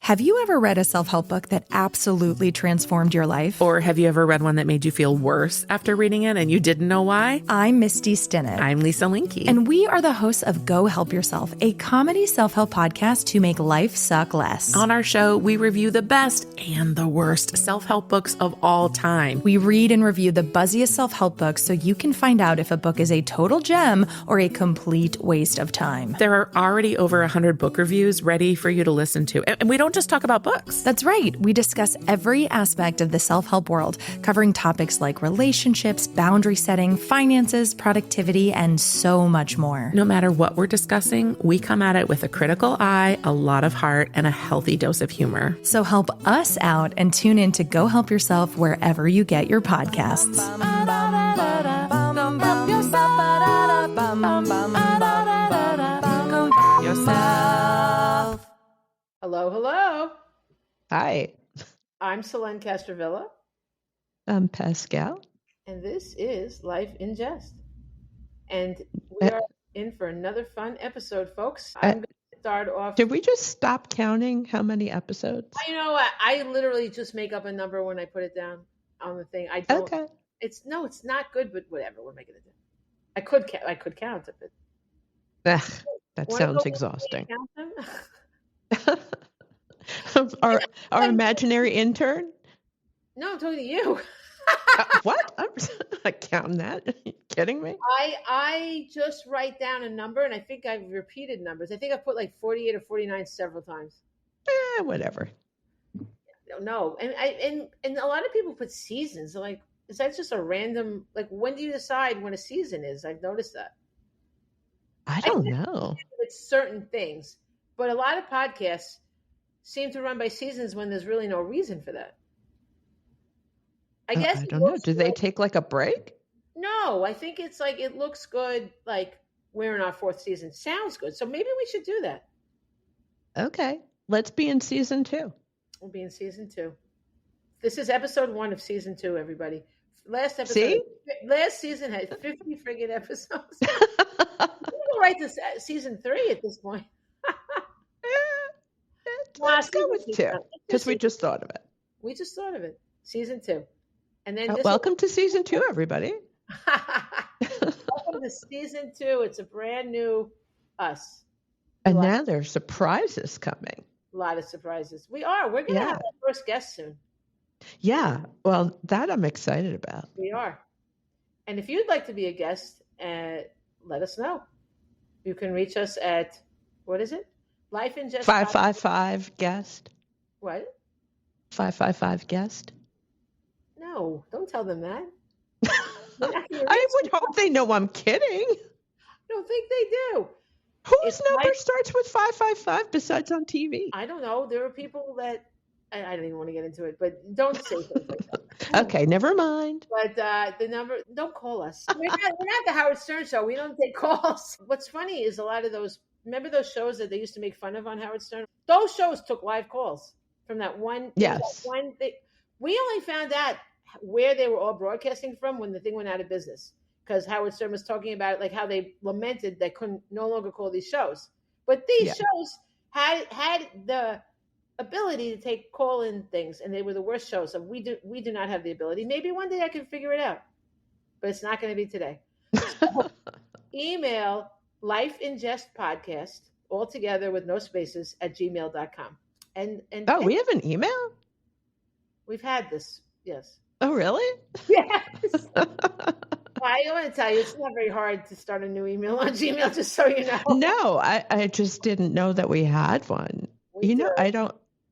Have you ever read a self-help book that absolutely transformed your life? Or have you ever read one that made you feel worse after reading it and you didn't know why? I'm Misty Stinnett. I'm Lisa Linky. And we are the hosts of Go Help Yourself, a comedy self-help podcast to make life suck less. On our show, we review the best and the worst self-help books of all time. We read and review the buzziest self-help books so you can find out if a book is a total gem or a complete waste of time. There are already over 100 book reviews ready for you to listen to. And we don't just talk about books. That's right. We discuss every aspect of the self-help world, covering topics like relationships, boundary setting, finances, productivity, and so much more. No matter what we're discussing, we come at it with a critical eye, a lot of heart, and a healthy dose of humor. So help us out and tune in to Go Help Yourself wherever you get your podcasts. Yourself. Hello, hello. Hi, I'm Selene Castrovilla, I'm Pascale. and this is Life in Jest. And we are in for another fun episode, folks. I'm going to start off. Did we just stop counting how many episodes? You know what? I literally just make up a number when I put it down on the thing. I don't. Okay. It's not good, but whatever. We're making it down. I could count it, but That wanna sounds go exhausting. count them? Our imaginary intern? No, I'm talking to you. What? I'm not counting that. Are you kidding me? I just write down a number, and I think I've repeated numbers. I think I put like 48 or 49 several times. Whatever. No, and a lot of people put seasons. They're like, is that just a random? Like, when do you decide when a season is? I've noticed that. I don't know. It's certain things, but a lot of podcasts seem to run by seasons when there's really no reason for that. I guess I don't know. Do they take like a break? No, I think it's like it looks good. Like we're in our fourth season. Sounds good. So maybe we should do that. Okay. Let's be in season 2. We'll be in season 2. This is episode 1 of season 2, everybody. Last episode. See? Last season had 50 friggin' episodes. We'll write this season 3 at this point. Let's go with 2 because we just thought of it. We just thought of it. Season 2. And then welcome to season 2, everybody. Welcome to season 2. It's a brand new us. And now there's surprises coming. A lot of surprises. We're going to have our first guest soon. Yeah. Well, that I'm excited about. We are. And if you'd like to be a guest, let us know. You can reach us at, what is it? Life in Jest. 555 guest. What? 555 guest. No, don't tell them that. I would hope they know I'm kidding. I don't think they do. Whose number starts with 555 besides on TV? I don't know. There are people that I don't even want to get into it, but don't say things like that. Okay, never mind. But the number, don't call us. We're not the Howard Stern show. We don't take calls. What's funny is a lot of those, remember those shows that they used to make fun of on Howard Stern? Those shows took live calls from that one. Yes. That one thing. We only found out where they were all broadcasting from when the thing went out of business. Because Howard Stern was talking about it, like how they lamented they couldn't no longer call these shows. But these shows had the ability to take call-in things, and they were the worst shows. So we do not have the ability. Maybe one day I can figure it out, but it's not going to be today. So, email lifeingestpodcast all together with no spaces at gmail.com. And we have an email? We've had this, yes. Oh, really? Yes. I want to tell you, it's not very hard to start a new email on Gmail, just so you know. No, I just didn't know that we had one.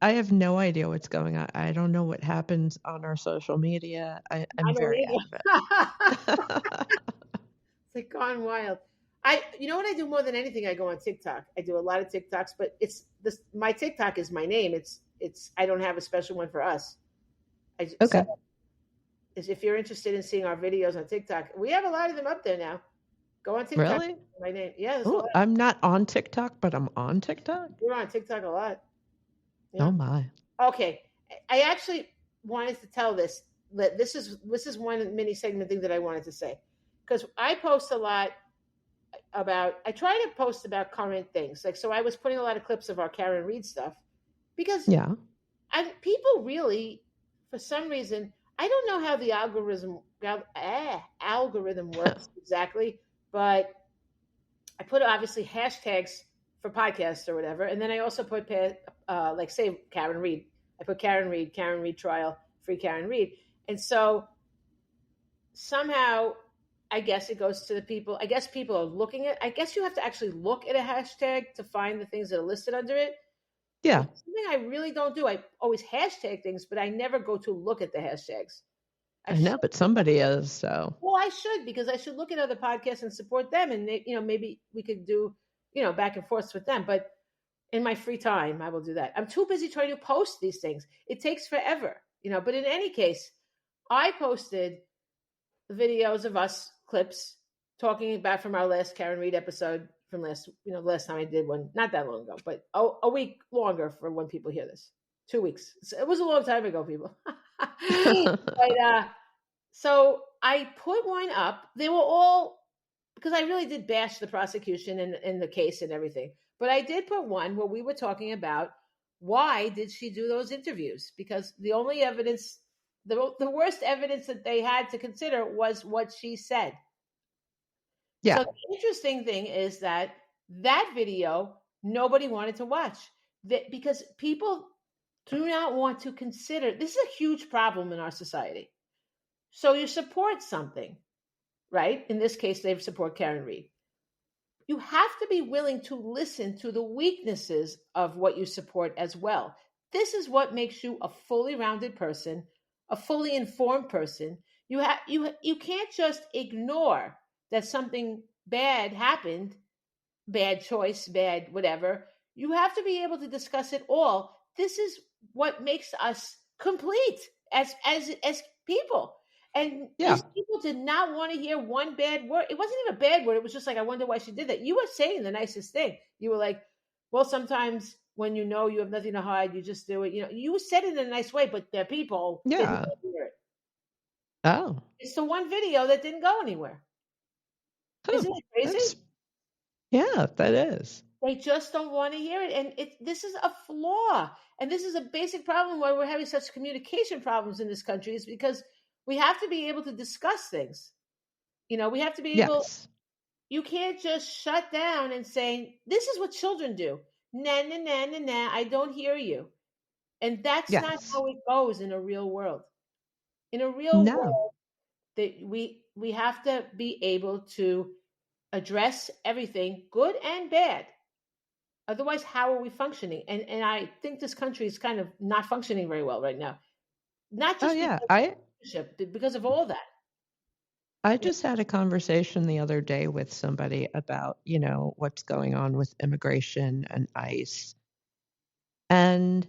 I have no idea what's going on. I don't know what happens on our social media. I'm very out of it. It's like gone wild. You know what I do more than anything? I go on TikTok. I do a lot of TikToks, but my TikTok is my name. I don't have a special one for us. Okay. So, if you're interested in seeing our videos on TikTok, we have a lot of them up there now. Go on TikTok. Really? My name. Yeah. I'm not on TikTok, but I'm on TikTok. You're on TikTok a lot. Yeah. Oh my. Okay. I actually wanted to tell this. This is one mini segment thing that I wanted to say. Because I post a lot I try to post about current things. Like, so I was putting a lot of clips of our Karen Reed stuff because Yeah. people really, for some reason, I don't know how the algorithm works exactly, but I put obviously hashtags for podcasts or whatever, and then I also put like say Karen Reed. I put Karen Reed trial, free Karen Reed, and so somehow I guess it goes to the people. I guess people are looking at. I guess you have to actually look at a hashtag to find the things that are listed under it. Yeah. Which is something I really don't do. I always hashtag things, but I never go to look at the hashtags. I know, but somebody is, so. Well, I should, because I should look at other podcasts and support them, and maybe we could do back and forth with them. But in my free time, I will do that. I'm too busy trying to post these things. It takes forever, But in any case, I posted videos of us clips talking about from our last Karen Reed episode from the last time I did one, not that long ago, but a week longer for when people hear this. 2 weeks. It was a long time ago, people. But so I put one up. They were all, because I really did bash the prosecution and the case and everything. But I did put one where we were talking about why did she do those interviews? Because the only evidence, the worst evidence that they had to consider was what she said. Yeah. So the interesting thing is that video, nobody wanted to watch because people do not want to consider. This is a huge problem in our society. So you support something, right? In this case, they support Karen Reed. You have to be willing to listen to the weaknesses of what you support as well. This is what makes you a fully rounded person, a fully informed person. You can't just ignore that something bad happened, bad choice, bad whatever. You have to be able to discuss it all. This is what makes us complete as people. And these people did not want to hear one bad word. It wasn't even a bad word. It was just like, I wonder why she did that. You were saying the nicest thing. You were like, well, sometimes when you have nothing to hide, you just do it. You said it in a nice way, but their people didn't want to hear it. Oh. It's the one video that didn't go anywhere. Isn't it crazy? Yeah, that is. They just don't want to hear it. And this is a flaw. And this is a basic problem why we're having such communication problems in this country, is because we have to be able to discuss things. We have to be able, you can't just shut down and say, this is what children do. Nah, nah, nah, nah, nah, I don't hear you. And that's not how it goes in a real world. In a real world, that we have to be able to address everything, good and bad. Otherwise, how are we functioning? And I think this country is kind of not functioning very well right now. Not just because of all that. I just had a conversation the other day with somebody about, what's going on with immigration and ICE. And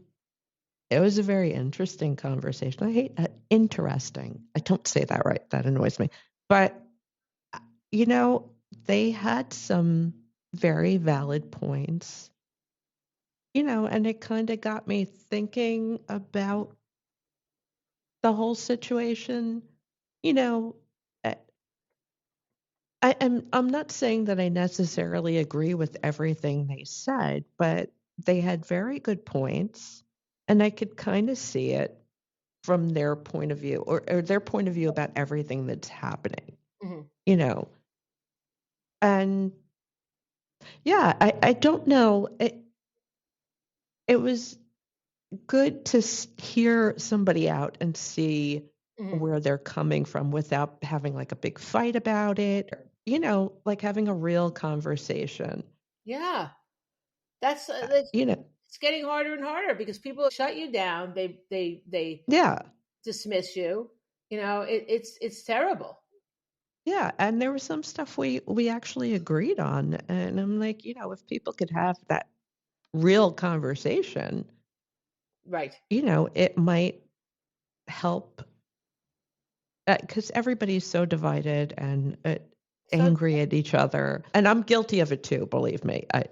it was a very interesting conversation. I hate interesting. I don't say that right. That annoys me. But, they had some very valid points, and it kind of got me thinking about the whole situation. I'm not saying that I necessarily agree with everything they said, but they had very good points, and I could kind of see it from their point of view, or their point of view about everything that's happening, And yeah, I don't know. It was good to hear somebody out and see where they're coming from without having like a big fight about it, or, like having a real conversation. Yeah. That's it's getting harder and harder because people shut you down. They dismiss you. It's terrible. Yeah, and there was some stuff we actually agreed on, and I'm like, if people could have that real conversation, right? It might help, because everybody's so divided and angry at each other, and I'm guilty of it too. Believe me, I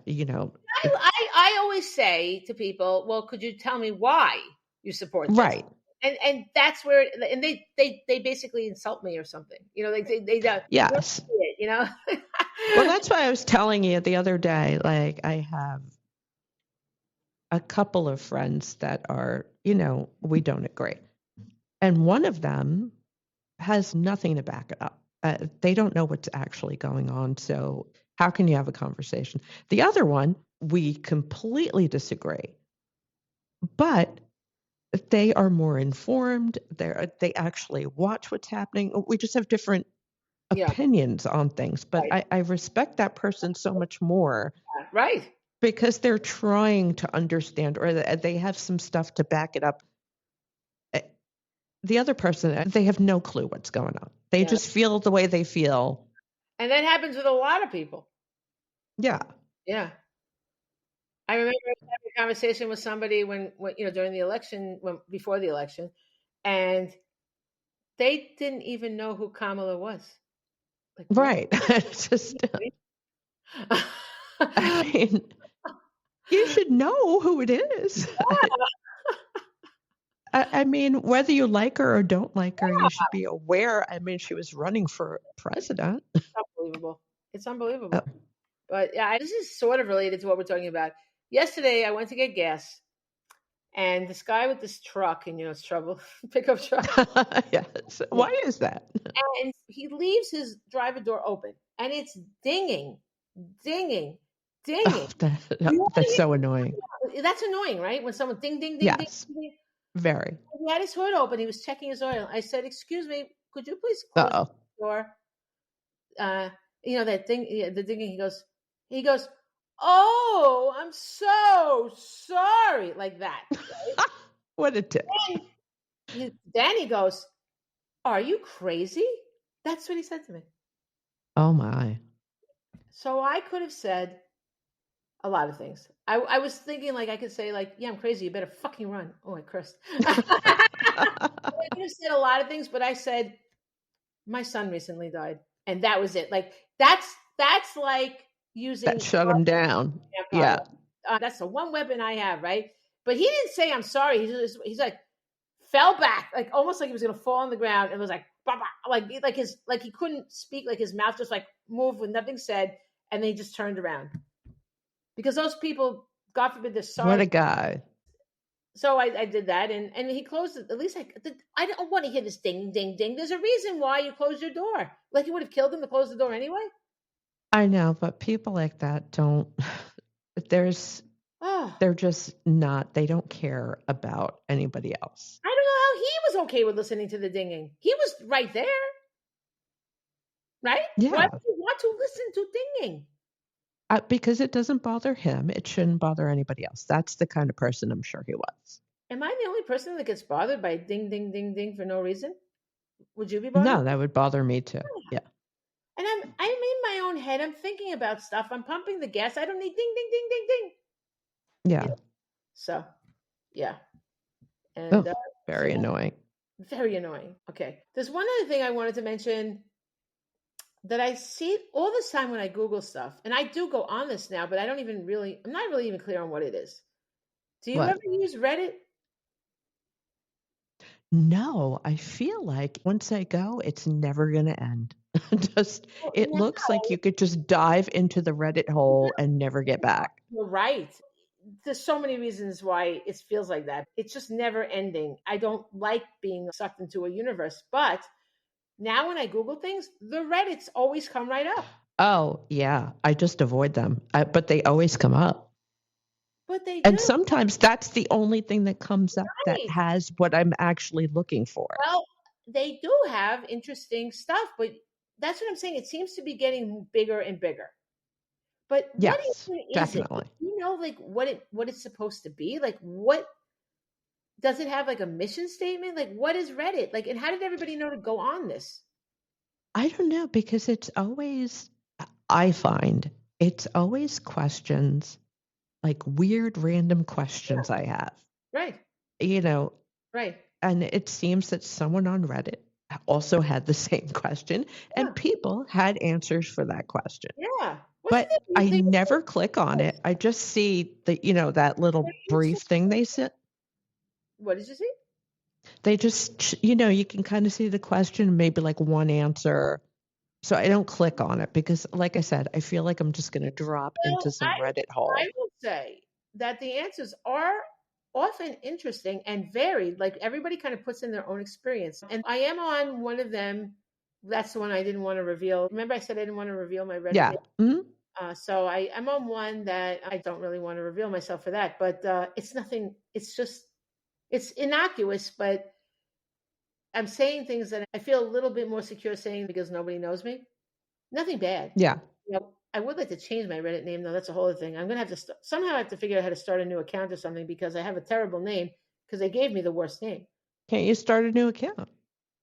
always say to people, well, could you tell me why you support this? Right. And that's where, and they basically insult me or something, they don't. Yes. Well, that's why I was telling you the other day, like I have a couple of friends that are, we don't agree. And one of them has nothing to back it up. They don't know what's actually going on. So how can you have a conversation? The other one, we completely disagree, but they are more informed. They actually watch what's happening. We just have different opinions on things, but Right. I respect that person so much more. Right. Because they're trying to understand, or they have some stuff to back it up. The other person, they have no clue what's going on. They just feel the way they feel. And that happens with a lot of people. Yeah. Yeah. I remember having a conversation with somebody when during the election, before the election, and they didn't even know who Kamala was. Like, right. It's just, I mean, you should know who it is. I mean, whether you like her or don't like her, you should be aware. I mean, she was running for president. It's unbelievable. It's unbelievable. But yeah, this is sort of related to what we're talking about. Yesterday, I went to get gas, and this guy with this truck, and it's trouble, pickup truck. Yes. Why is that? And he leaves his driver door open, and it's dinging. Oh, that's so annoying. That's annoying, right? When someone ding, ding, ding, yes. ding, ding. Very. He had his hood open. He was checking his oil. I said, "Excuse me, could you please close the door?" That thing, the dinging. He goes, "Oh, I'm so sorry," like that. Right? What a tip. Then he goes, "Are you crazy?" That's what he said to me. Oh my. So I could have said a lot of things. I was thinking I could say "Yeah, I'm crazy. You better fucking run." Oh, I cursed. I could have said a lot of things, but I said, "My son recently died," and that was it. That's like using that shut him down. Yeah. That's the one weapon I have, right? But he didn't say I'm sorry. He's like fell back, almost like he was gonna fall on the ground, and was like, bah, bah, like he couldn't speak, his mouth just moved with nothing said, and then he just turned around. Because those people, God forbid, they're sorry. What a guy. So I did that, and he closed it. At least I don't want to hear this ding, ding, ding. There's a reason why you closed your door. It would have killed him to close the door anyway. I know, but people like that don't. They're just not. They don't care about anybody else. I don't know how he was okay with listening to the dinging. He was right there, right? Yeah. Why would you want to listen to dinging? Because it doesn't bother him. It shouldn't bother anybody else. That's the kind of person I'm sure he was. Am I the only person that gets bothered by ding, ding, ding, ding for no reason? Would you be bothered? No, that would bother me too. Yeah. And I'm in my own head. I'm thinking about stuff. I'm pumping the gas. I don't need ding, ding, ding, ding, ding. Yeah. So, yeah. And very annoying. Very annoying. Okay. There's one other thing I wanted to mention that I see all this time when I Google stuff, and I do go on this now, but I'm not really even clear on what it is. Do you ever use Reddit? No, I feel like once I go, it's never going to end. It looks like you could just dive into the Reddit hole and never get back. You're right. There's so many reasons why it feels like that. It's just never ending. I don't like being sucked into a universe, but now when I Google things, the Reddits always come right up. Oh, yeah. I just avoid them, but they always come up. But they do. And sometimes that's the only thing that comes up that has what I'm actually looking for. Well, they do have interesting stuff, but that's what I'm saying. It seems to be getting bigger and bigger. But what is definitely. it? You know, what it's supposed to be? What does it have? A mission statement? What is Reddit? And how did everybody know to go on this? I don't know, because I find it's always questions, weird random questions I have. Right. Right. And it seems that someone on Reddit also had the same question, and people had answers for that question. Yeah. But I never click on it. I just see that little brief thing they sent. What did you see? They just, you can kind of see the question, maybe one answer. So I don't click on it because, like I said, I feel like I'm just going to drop into some Reddit hole. I will say that the answers are often interesting and varied. Like everybody kind of puts in their own experience. And I am on one of them. That's the one I didn't want to reveal. Remember I said I didn't want to reveal my Reddit Yeah. name? Mm-hmm. So I'm on one that I don't really want to reveal myself for that, but it's nothing. It's innocuous, but I'm saying things that I feel a little bit more secure saying because nobody knows me. Nothing bad. Yeah. I would like to change my Reddit name though. That's a whole other thing. I'm gonna have to somehow I have to figure out how to start a new account or something because I have a terrible name because they gave me the worst name. Can't you start a new account?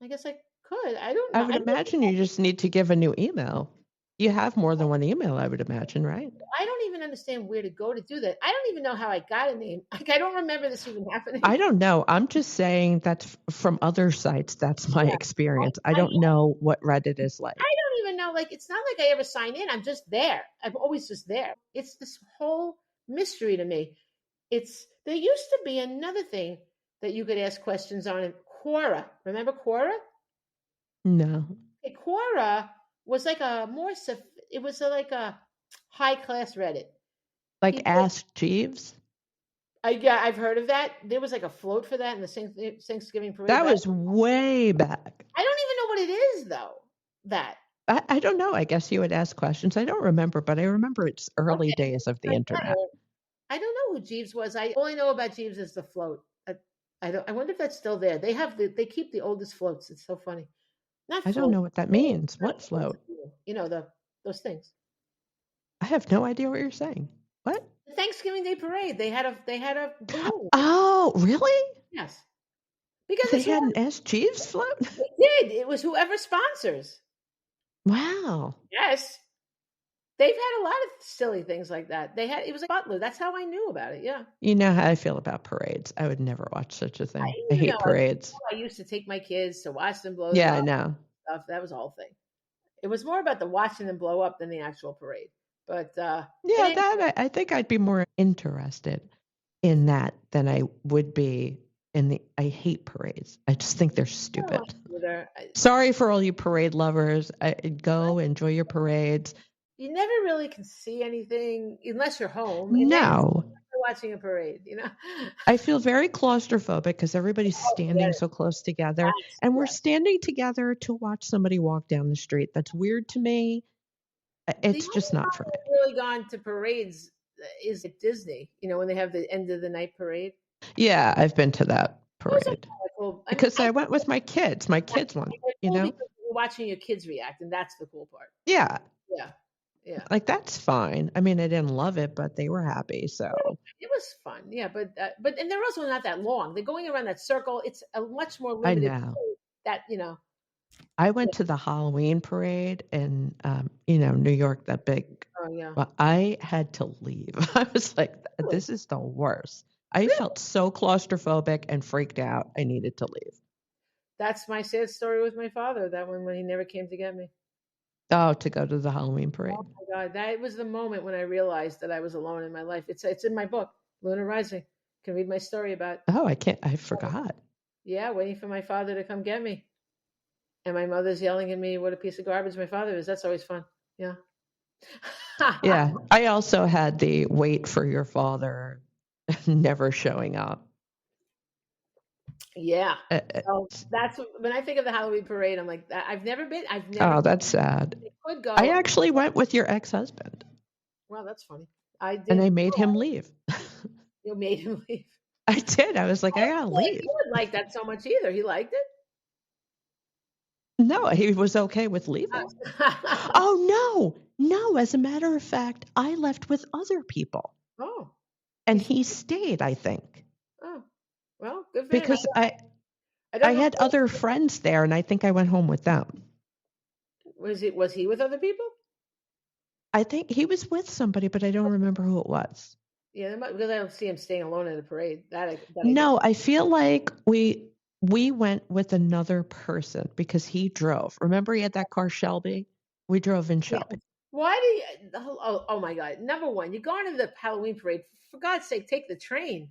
I guess I could. I don't know. I would imagine you just need to give a new email. You have more than one email, I would imagine, right? I don't even understand where to go to do that. I don't even know how I got a name. Like I don't remember this even happening. I don't know. I'm just saying that's from other sites. That's my experience. I don't know what Reddit is like. I don't even know. Like it's not like I ever sign in. I'm just there. I'm always just there. It's this whole mystery to me. There used to be another thing that you could ask questions on in Quora. Remember Quora? No. Quora was like it was like a high class Reddit. Like Ask Jeeves? I've heard of that. There was like a float for that in the Thanksgiving parade. That was way back. I don't even know what it is though. That. I don't know. I guess you would ask questions. I don't remember, but I remember it's early days of the internet. I don't know who Jeeves was. All I know about Jeeves is the float. I wonder if that's still there. They keep the oldest floats. It's so funny. I don't know what that means. What float? You know, those things. I have no idea what you're saying. What? The Thanksgiving Day parade. They had a balloon. Oh, really? Yes. Because they had an Ask Jeeves float? They did. It was whoever sponsors. Wow. Yes. They've had a lot of silly things like that. It was a butler. That's how I knew about it. Yeah. You know how I feel about parades. I would never watch such a thing. I hate parades. I used to take my kids to watch them blow. Yeah, I know. Stuff. That was the whole thing. It was more about the watching them blow up than the actual parade. But I think I'd be more interested in that than I would be in the. I hate parades. I just think they're stupid. Sorry for all you parade lovers. Go enjoy your parades. You never really can see anything unless you're home. No. You're watching a parade, you know. I feel very claustrophobic because everybody's standing so close together, and we're standing together to watch somebody walk down the street. That's weird to me. It's just not for me. I've really gone to parades is at Disney, you know, when they have the end of the night parade. Yeah, I've been to that parade because I went with my kids. My kids went, you know. Watching your kids react, and that's the cool part. Yeah. Yeah. Yeah. Like that's fine. I mean, I didn't love it, but they were happy. So it was fun. Yeah. But and they're also not that long. They're going around that circle. It's a much more limited. I know. That, you know. I went to the Halloween parade in, New York, that big. Oh, yeah. But I had to leave. I was like, this is the worst. I felt so claustrophobic and freaked out. I needed to leave. That's my sad story with my father. That one when he never came to get me. Oh, to go to the Halloween parade. Oh my God. That was the moment when I realized that I was alone in my life. It's in my book, Lunar Rising. You can read my story about. Oh, I forgot. Yeah, waiting for my father to come get me. And my mother's yelling at me, what a piece of garbage my father is. That's always fun. Yeah. Yeah. I also had the wait for your father never showing up. Yeah. So that's when I think of the Halloween parade, I'm like, I've never been. Oh, that's sad. Could go. I actually went with your ex-husband. Well, that's funny. I did. And I made him leave. You made him leave. I did. I was like, I gotta leave. He wouldn't like that so much either. He liked it. No, he was okay with leaving. Oh, no. As a matter of fact, I left with other people. Oh. And he stayed, I think. Oh, well, good for because him. I had other friends there, and I think I went home with them. Was he with other people? I think he was with somebody, but I don't remember who it was. Yeah, because I don't see him staying alone at a parade. No, I feel like we went with another person because he drove. Remember he had that car Shelby? We drove in Shelby. Why do you? Oh my God! Number one, you're going to the Halloween parade. For God's sake, take the train.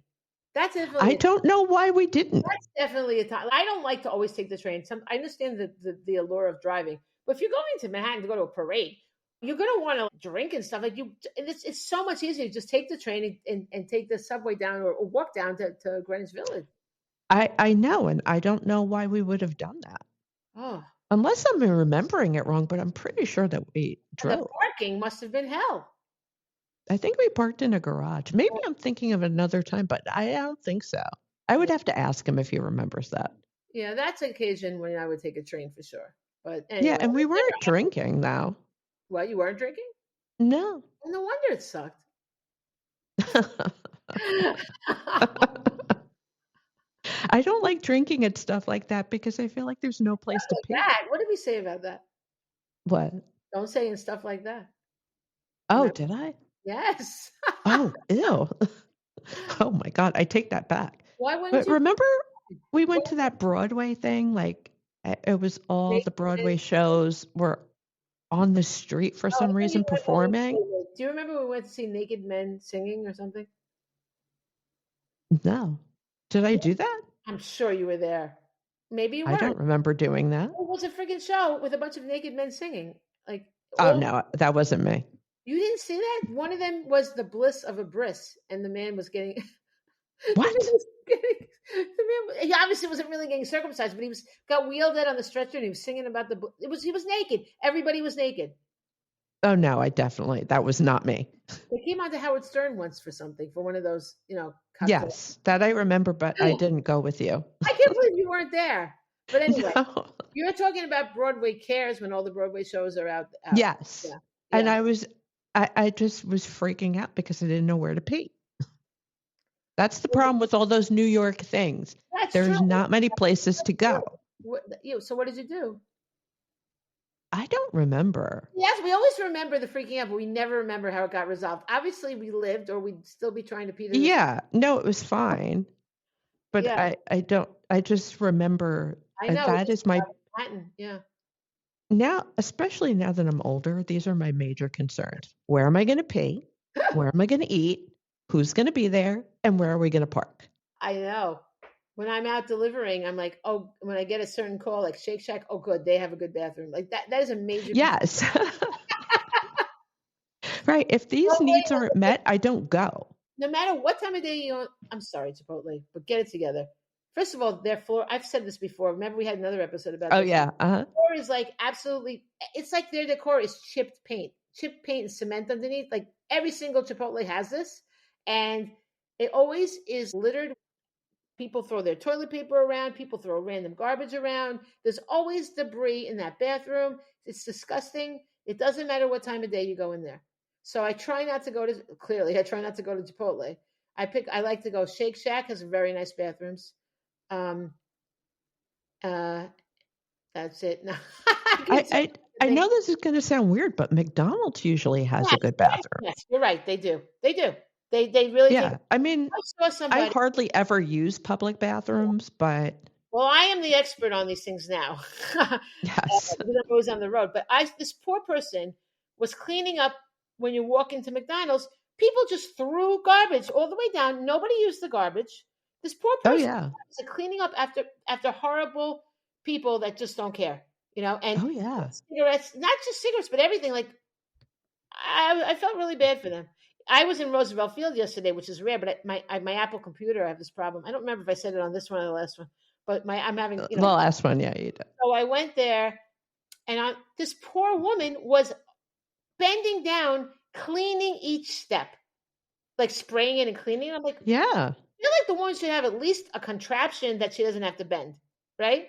That's definitely. I don't know why we didn't. That's definitely a time. I don't like to always take the train. I understand the allure of driving, but if you're going to Manhattan to go to a parade, you're going to want to drink and stuff. Like it's so much easier. Just take the train and take the subway down or walk down to Greenwich Village. I know, and I don't know why we would have done that. Oh. Unless I'm remembering it wrong, but I'm pretty sure that we drove. The parking must have been hell. I think we parked in a garage. Maybe I'm thinking of another time, but I don't think so. I would have to ask him if he remembers that. Yeah, that's an occasion when I would take a train for sure. But anyway, yeah, and we weren't drinking now. What, you weren't drinking? No. Well, no wonder it sucked. I don't like drinking at stuff like that because I feel like there's no place to pee. What did we say about that? What? Don't say and stuff like that. Oh, did I? Yes. Oh, ew. Oh my God, I take that back. Why wouldn't But you? remember we went to that Broadway thing? Like it was all the Broadway shows were on the street for some reason performing. Do you remember we went to see naked men singing or something? No. Did I do that? I'm sure you were there. Maybe you weren't. I don't remember doing that. It was a freaking show with a bunch of naked men singing. Like, oh no, that wasn't me. You didn't see that? One of them was the bliss of a bris, and the man was getting what? The man, he obviously wasn't really getting circumcised, but he got wheeled out on the stretcher, and he was singing about he was naked. Everybody was naked. Oh no, that was not me. They came on to Howard Stern once for something, for one of those, cocktails. Yes, that I remember, but I didn't go with you. I can't believe you weren't there. But anyway, no. You're talking about Broadway Cares when all the Broadway shows are out. Yes. Yeah. And I just was freaking out because I didn't know where to pee. That's the problem with all those New York things. There's not many places to go. So what did you do? I don't remember. Yes, we always remember the freaking out, but we never remember how it got resolved. Obviously, we lived, or we'd still be trying to pee. Yeah, no, it was fine. But I don't. I just remember. I know that is my. Yeah. Now, especially now that I'm older, these are my major concerns. Where am I going to pee? Where am I going to eat? Who's going to be there? And where are we going to park? I know. When I'm out delivering, I'm like, oh, when I get a certain call, like Shake Shack, oh, good, they have a good bathroom. Like that is a major. Yes. Right. If these needs aren't met, I don't go. No matter what time of day you're on. I'm sorry, Chipotle, but get it together. First of all, their floor, I've said this before. Remember we had another episode about this. Oh, yeah. Uh-huh. The floor is like absolutely, it's like their decor is chipped paint and cement underneath. Like every single Chipotle has this. And it always is littered. People throw their toilet paper around. People throw random garbage around. There's always debris in that bathroom. It's disgusting. It doesn't matter what time of day you go in there. So I try not to go to Chipotle. I like to go Shake Shack, has very nice bathrooms. That's it. No. I know this is going to sound weird, but McDonald's usually has a good bathroom. Yes, you're right. They do. They really do. Yeah. I mean, I hardly ever use public bathrooms, but. Well, I am the expert on these things now. Yes. I'm always on the road. But this poor person was cleaning up when you walk into McDonald's. People just threw garbage all the way down. Nobody used the garbage. This poor person was cleaning up after horrible people that just don't care, and cigarettes, not just cigarettes, but everything. Like I felt really bad for them. I was in Roosevelt Field yesterday, which is rare, but my Apple computer, I have this problem. I don't remember if I said it on this one or the last one, but I'm having the last one. Yeah, you did. So I went there, and this poor woman was bending down, cleaning each step, like spraying it and cleaning. I'm like, yeah. I feel like the woman should have at least a contraption that she doesn't have to bend, right?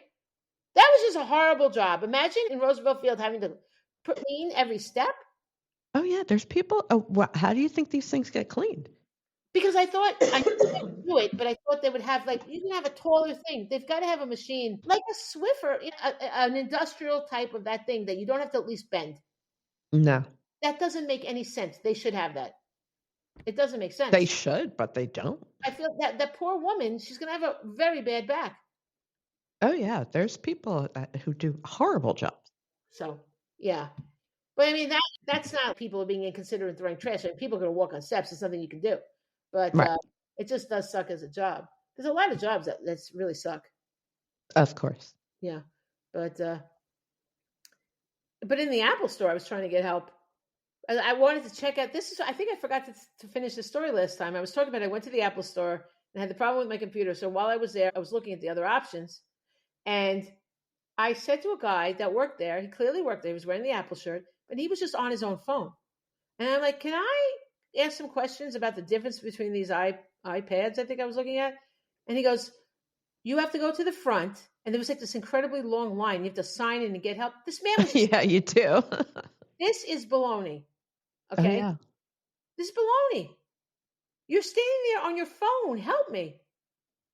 That was just a horrible job. Imagine in Roosevelt Field having to clean every step. Oh, yeah. There's people. Oh, how do you think these things get cleaned? Because I thought I couldn't do it, but I thought they would have you can have a taller thing. They've got to have a machine like a Swiffer, an industrial type of that thing that you don't have to at least bend. No. That doesn't make any sense. They should have that. It doesn't make sense. They should, but they don't. I feel that poor woman, she's going to have a very bad back. Oh, yeah. There's people who do horrible jobs. So, yeah. But I mean, that's not people being inconsiderate and throwing trash. I mean, people are going to walk on steps. It's something you can do. But it just does suck as a job. There's a lot of jobs that's really suck. Of course. Yeah. But in the Apple store, I was trying to get help. I wanted to check out. I think I forgot to finish the story last time. I was talking about I went to the Apple store and had the problem with my computer. So while I was there, I was looking at the other options. And I said to a guy that worked there, he clearly worked there, he was wearing the Apple shirt, but he was just on his own phone. And I'm like, can I ask some questions about the difference between these iPads I think I was looking at? And he goes, you have to go to the front. And there was like this incredibly long line. You have to sign in and get help. This man was just, Yeah, you do. this is baloney. Oh, Okay. yeah. This is baloney. You're standing there on your phone. Help me.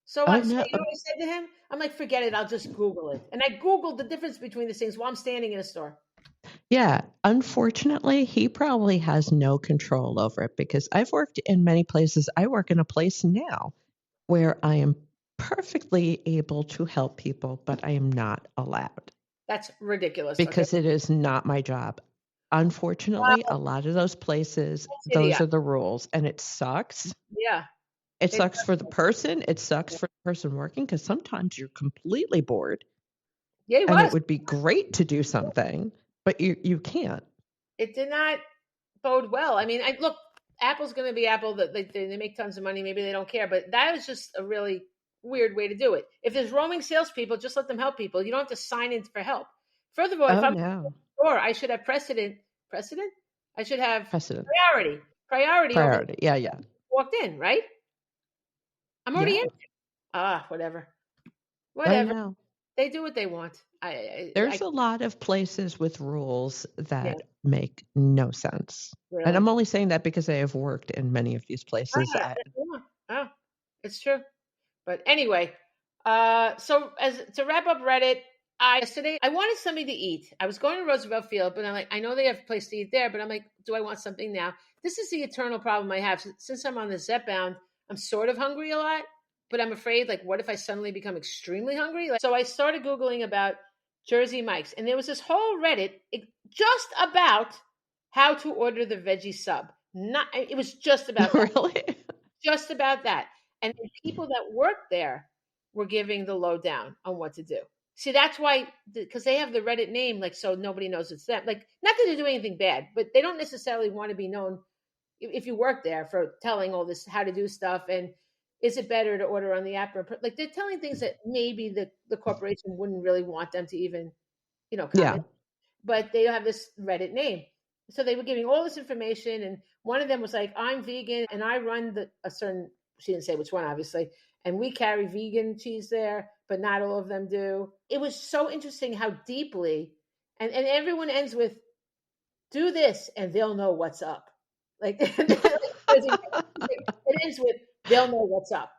So, Oh, so no. you know what I said to him? I'm like, forget it. I'll just Google it. And I Googled the difference between these things while I'm standing in a store. Yeah. Unfortunately, he probably has no control over it because I've worked in many places. I work in a place now where I am perfectly able to help people, but I am not allowed. That's ridiculous. Because it is not my job. Unfortunately, a lot of those places, those are the rules, and it sucks. Yeah. It sucks for the person. It sucks for the person working because sometimes you're completely bored. Yeah, and it would be great to do something, but you can't. It did not bode well. I mean, look, Apple's going to be Apple. That they make tons of money. Maybe they don't care, but that was just a really weird way to do it. If there's roaming salespeople, just let them help people. You don't have to sign in for help. Furthermore, if I'm in the store, I should have precedent. Precedent? I should have priority. Priority. Yeah. Walked in, right? I'm already in. Whatever. I know. They do what they want. There's a lot of places with rules that make no sense. Really? And I'm only saying that because I have worked in many of these places. It's true. But anyway, so to wrap up Reddit, yesterday I wanted something to eat. I was going to Roosevelt Field, but I'm like, I know they have a place to eat there, but I'm like, do I want something now? This is the eternal problem I have. Since I'm on the Zep bound, I'm sort of hungry a lot, but I'm afraid, like, what if I suddenly become extremely hungry? So I started Googling about Jersey Mike's, and there was this whole Reddit just about how to order the veggie sub. It was just about that. Really? Just about that. And the people that work there were giving the lowdown on what to do. See, that's why, because they have the Reddit name, like, so nobody knows it's them. Like, not that they do anything bad, but they don't necessarily want to be known if you work there for telling all this, how to do stuff. And is it better to order on the app? Like, they're telling things that maybe the corporation wouldn't really want them to even, comment. Yeah. But they have this Reddit name. So they were giving all this information. And one of them was like, I'm vegan and I run a certain, she didn't say which one, obviously. And we carry vegan cheese there, but not all of them do. It was so interesting how deeply, and everyone ends with, do this and they'll know what's up. Like, it ends with, they'll know what's up.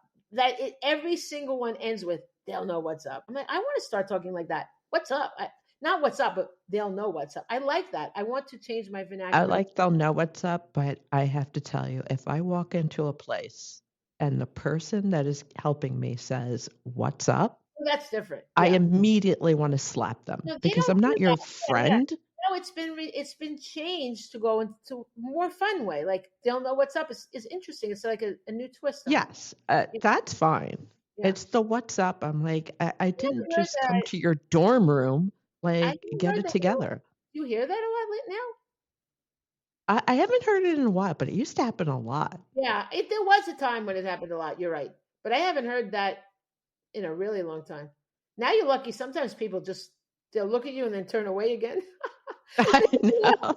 Every single one ends with, they'll know what's up. I'm like, I want to start talking like that. What's up? Not what's up, but they'll know what's up. I like that. I want to change my vernacular. I like they'll know what's up, but I have to tell you, if I walk into a place and the person that is helping me says, what's up? Well, that's different. Yeah. I immediately want to slap them because I'm not your friend. Yeah. No, it's been changed to go into a more fun way. Like, they'll know what's up is interesting. It's like a new twist. Yes, that's fine. Yeah. It's the what's up. I'm like, I didn't just come to your dorm room. Like, get it together. You hear that a lot now? I haven't heard it in a while, but it used to happen a lot. Yeah, there was a time when it happened a lot. You're right. But I haven't heard that in a really long time. Now you're lucky. Sometimes people they'll look at you and then turn away again. I know.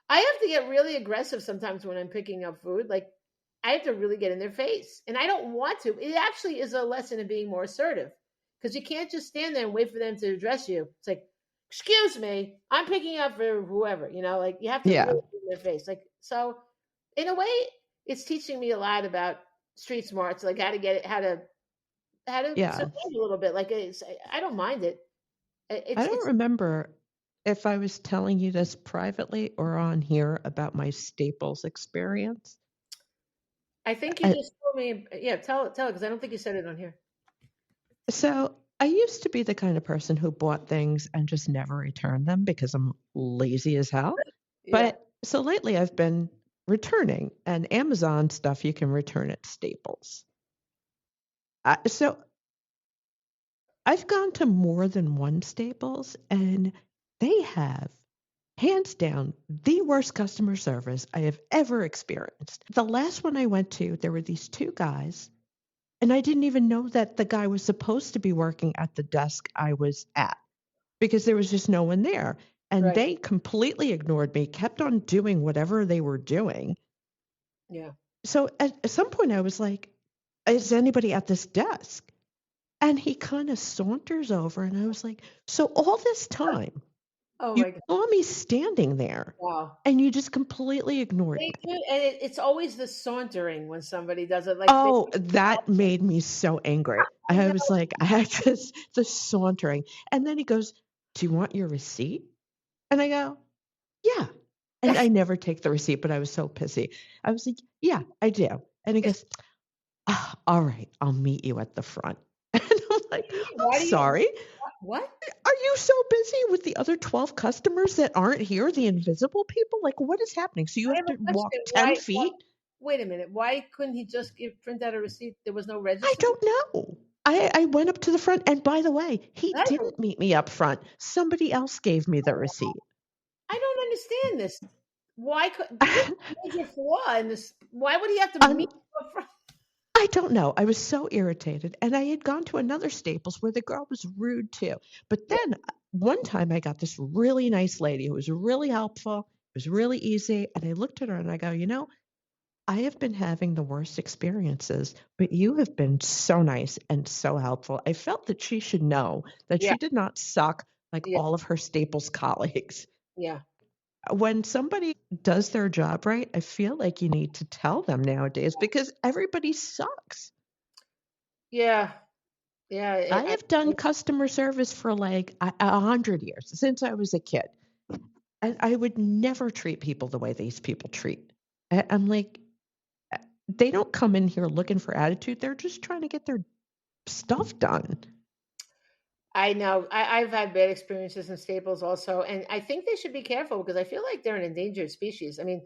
I have to get really aggressive sometimes when I'm picking up food. Like, I have to really get in their face. And I don't want to. It actually is a lesson in being more assertive. Because you can't just stand there and wait for them to address you. It's like, excuse me, I'm picking up for whoever, like, you have to really in their face. Like, so in a way, it's teaching me a lot about street smarts, like how to get it, how to survive a little bit. Like, I don't mind it. I don't remember if I was telling you this privately or on here about my Staples experience. I think you just told me. Yeah, tell it, because I don't think you said it on here. So I used to be the kind of person who bought things and just never returned them because I'm lazy as hell. Yeah. But so lately I've been returning, and Amazon stuff you can return at Staples. So I've gone to more than one Staples, and they have Hands down, the worst customer service I have ever experienced. The last one I went to, there were these two guys, and I didn't even know that the guy was supposed to be working at the desk I was at because there was just no one there. And Right. they completely ignored me, kept on doing whatever they were doing. Yeah. So at some point I was like, is anybody at this desk? And he kind of saunters over, and I was like, so all this time, Oh you my God. saw me standing there, Wow. and you just completely ignored They me. do, and it's always the sauntering when somebody does it. Like they, Oh, that made me so angry. I I know. was like, I just, the sauntering. And then he goes, do you want your receipt? And I go, yeah. And I never take the receipt, but I was so pissy. I was like, yeah, I do. And he goes, oh, all right, I'll meet you at the front. And I'm like, Why I'm do you? sorry. What? Are you so busy with the other 12 customers that aren't here, the invisible people? Like, what is happening? So you I have have to a walk question. 10 feet? Wait a minute. Why couldn't he just print out a receipt? There was no I register. don't know. I went up to the front, and by the way, he That's a- didn't meet me up front. Somebody else gave me the receipt. I don't understand this. Why could this is a major flaw in this? Why would he have to Un- meet you up front? I don't know. I was so irritated. And I had gone to another Staples where the girl was rude too. But Yeah, then one time I got this really nice lady who was really helpful. It was really easy. And I looked at her and I go, I have been having the worst experiences, but you have been so nice and so helpful. I felt that she should know that yeah, she did not suck like yeah, all of her Staples colleagues. yeah. When somebody does their job right, I feel like you need to tell them nowadays because everybody sucks. Yeah. Yeah. I have done customer service for like 100 years since I was a kid, and I would never treat people the way these people treat. I'm like, they don't come in here looking for attitude. They're just trying to get their stuff done. I know. I've had bad experiences in Staples also, and I think they should be careful because I feel like they're an endangered species. I mean,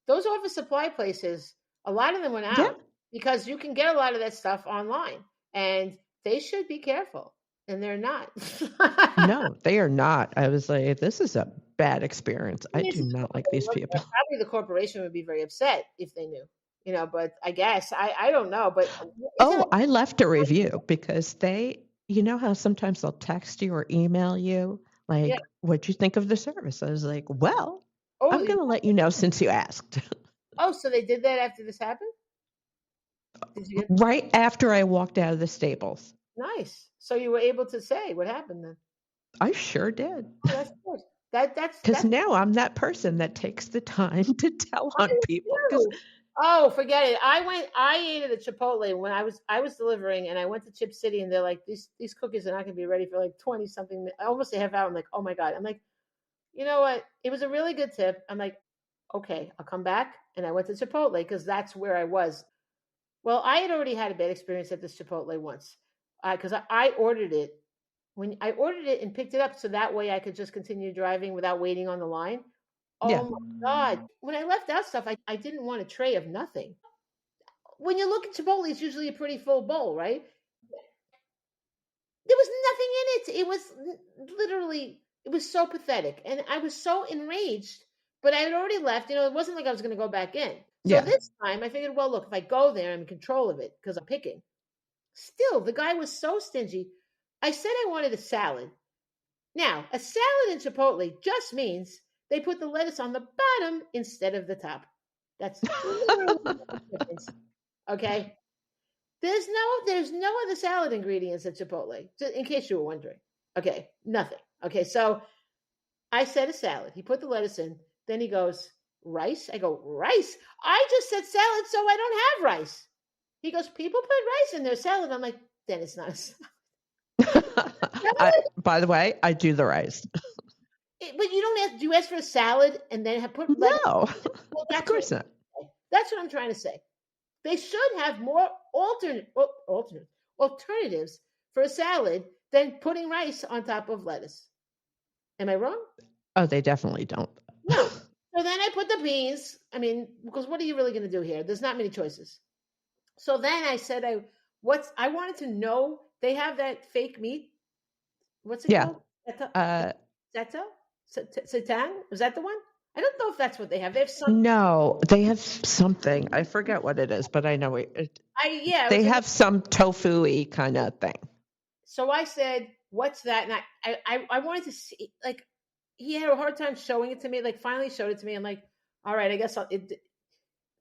those office supply places, a lot of them went Yeah. out because you can get a lot of that stuff online, and they should be careful, and they're not. No, they are not. I was like, this is a bad experience. I It's do a not Chipotle. like these Look, people. probably the corporation would be very upset if they knew, but I guess I don't know. But is it Oh, I left a review because you know how sometimes they'll text you or email you, yeah? like, what'd you think of the service? I was like, well, Oh, I'm going to let you know since you asked. so they did that after this happened? Did you get Right after I walked out of the Staples. nice? So you were able to say what happened then? I sure did. Oh, that's good. Because That's now I'm that person that takes the time to tell I on people. Because, do. Oh, forget it. I ate at a Chipotle when I was delivering and I went to Chip City and they're like, these cookies are not gonna be ready for like 20 something, almost a half hour. I'm like, oh my God. I'm like, you know what? It was a really good tip. I'm like, okay, I'll come back. And I went to Chipotle because that's where I was. Well, I had already had a bad experience at this Chipotle once. Because I ordered it when I ordered it and picked it up so that way I could just continue driving without waiting on the line. yeah, Oh my God. When I left out stuff, I didn't want a tray of nothing. When you look at Chipotle, it's usually a pretty full bowl, right? There was nothing in it. It was literally, it was so pathetic. And I was so enraged, but I had already left. It wasn't like I was going to go back in. So yeah. this time I figured, well, look, if I go there, I'm in control of it because I'm picking. Still, the guy was so stingy. I said I wanted a salad. Now, a salad in Chipotle just means they put the lettuce on the bottom instead of the top. That's literally the difference. Okay. There's no other salad ingredients at Chipotle, just in case you were wondering. Okay, nothing. Okay, so I said a salad. He put the lettuce in. Then he goes, rice? I go, rice? I just said salad, so I don't have rice. He goes, people put rice in their salad. I'm like, then it's not a salad. By the way, I do the rice. But you don't ask. Do you ask for a salad and then put lettuce? No, Well, of course not. that's what I'm trying to say. They should have more alternatives for a salad than putting rice on top of lettuce. Am I wrong? Oh, they definitely don't. No. So then I put the beans. I mean, because what are you really going to do here? There's not many choices. So then I said, I wanted to know. They have that fake meat. What's it Yeah. called? Uh, Zeta? Satan? Is that the one? I don't know if that's what they have. They have some. No, they have something. I forget what it is, but I know It they was have some tofu-y kind of thing. So I said, "What's that?" And I wanted to see, like, he had a hard time showing it to me. Like, finally showed it to me. I'm like, all right, I guess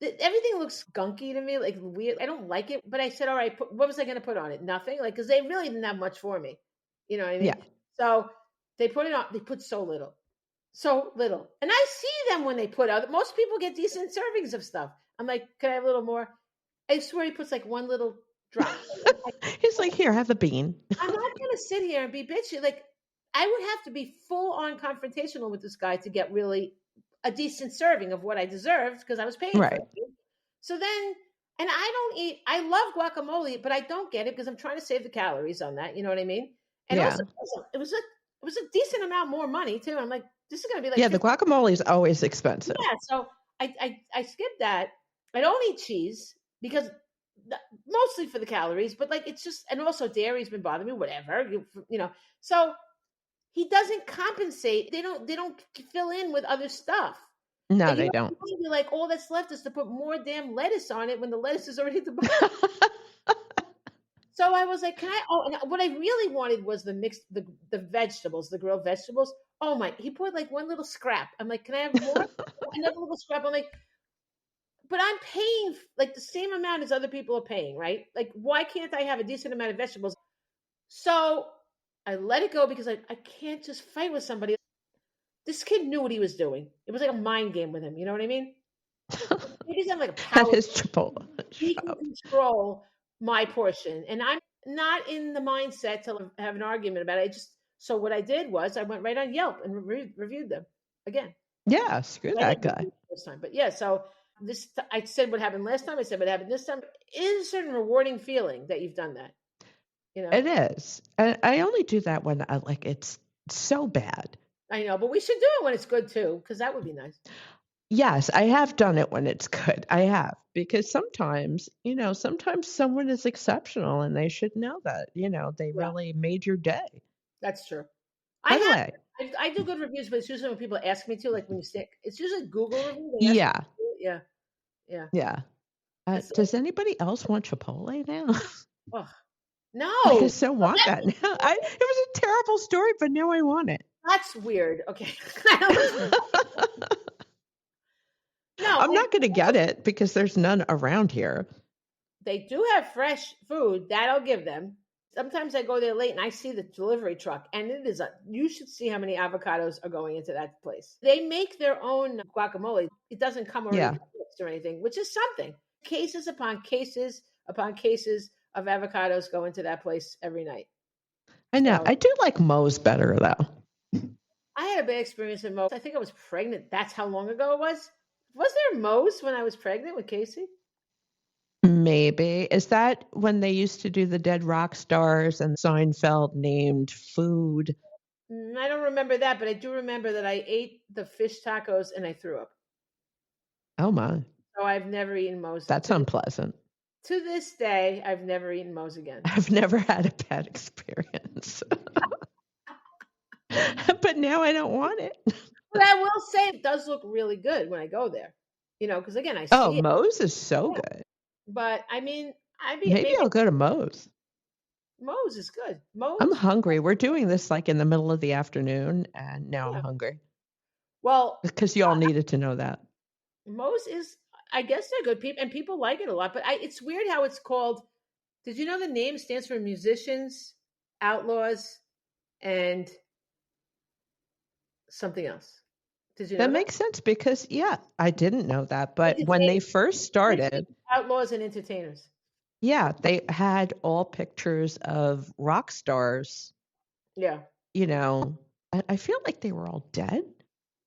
everything looks gunky to me, like weird. I don't like it. But I said, all right, what was I going to put on it? Nothing, like, because they really didn't have much for me. You know what I mean? Yeah. So they put it on. They put so little, and I see them when they put out. Most people get decent servings of stuff. I'm like, can I have a little more? I swear he puts like one little drop. He's like, here, have a bean. I'm not going to sit here and be bitchy. Like, I would have to be full on confrontational with this guy to get really a decent serving of what I deserved because I was paying Right. for it. So then, and I love guacamole, but I don't get it because I'm trying to save the calories on that. You know what I mean? And Yeah. also, it was a decent amount more money too. I'm like, this is going to be like, yeah, the guacamole is always expensive. Yeah. So I skipped that. I don't eat cheese because mostly for the calories, but like, it's just, and also dairy's been bothering me, whatever, you know, so he doesn't compensate. They don't fill in with other stuff. No, Like, they don't. be like, all that's left is to put more damn lettuce on it when the lettuce is already at the bottom. So I was like, and what I really wanted was the vegetables, the grilled vegetables. Oh my, he put like one little scrap. I'm like, can I have more? Another little scrap. I'm like, but I'm paying like the same amount as other people are paying, right? Like, why can't I have a decent amount of vegetables? So I let it go because I can't just fight with somebody. This kid knew what he was doing. It was like a mind game with him. You know what I mean? He's on like a power. At his Chipotle. He can control my portion, and I'm not in the mindset to have an argument about it. So what I did was I went right on Yelp and reviewed them again. Yeah, screw that guy. This time, but yeah, so I said what happened last time. I said what happened this time. It is a certain rewarding feeling that you've done that. You know, it is. And I only do that when it's so bad. I know, but we should do it when it's good too, because that would be nice. Yes, I have done it when it's good. I have, because sometimes someone is exceptional and they should know that, they really made your day. That's true. By the way, I do good reviews, but it's usually when people ask me to, like when you say, it's usually Google review. Yeah. Yeah. Does anybody else want Chipotle now? Oh, no. I so want that now. It was a terrible story, but now I want it. That's weird. Okay. No, I'm not going to get it because there's none around here. They do have fresh food. That I'll give them. Sometimes I go there late and I see the delivery truck, and you should see how many avocados are going into that place. They make their own guacamole. It doesn't come already mixed or anything, which is something. Cases upon cases upon cases of avocados go into that place every night. I know. I do like Moe's better, though. I had a bad experience at Moe's. I think I was pregnant. That's how long ago it was. Was there Moe's when I was pregnant with Casey? Maybe. Is that when they used to do the Dead Rock Stars and Seinfeld named food? I don't remember that, but I do remember that I ate the fish tacos and I threw up. Oh, my. So I've never eaten Moe's. That's unpleasant. To this day, I've never eaten Moe's again. I've never had a bad experience. But now I don't want it. But I will say it does look really good when I go there. Because again, I see Moe's is so good. But I mean, maybe I'll go to Moe's. Moe's is good. Moe's. I'm hungry. We're doing this like in the middle of the afternoon, and now I'm hungry. Well, because y'all needed to know that. Moe's is, I guess they're good people, and people like it a lot. But it's weird how it's called. Did you know the name stands for Musicians, Outlaws, and something else? Did you know that makes sense because I didn't know that. But when they first started, Outlaws and Entertainers. Yeah, they had all pictures of rock stars. Yeah. I feel like they were all dead.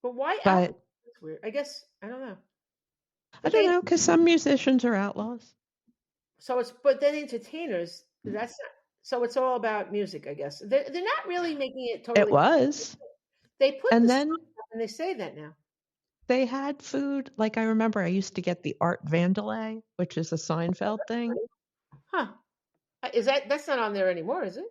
But why? But that's weird. I guess I don't know. I don't know, because some musicians are outlaws. So but then entertainers. That's not. So it's all about music, I guess. They're not really making it totally. It was. They put and then and they say that now. They had food. Like I remember, I used to get the Art Vandelay, which is a Seinfeld thing. Huh? That's not on there anymore, is it?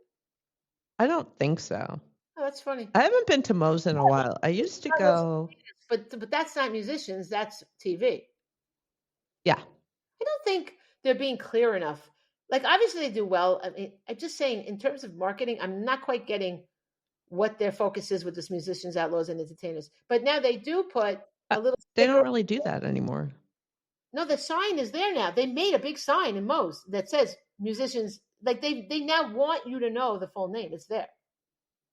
I don't think so. Oh, that's funny. I haven't been to Moe's in a while. I used to go. But that's not musicians. That's TV. Yeah. I don't think they're being clear enough. Like, obviously they do well. I mean, I'm just saying, in terms of marketing, I'm not quite getting what their focus is with this musicians, outlaws, and entertainers. But now they do put a little They sticker. don't really do that anymore. No, the sign is there now. They made a big sign in Moe's that says musicians. Like, they now want you to know the full name. It's there.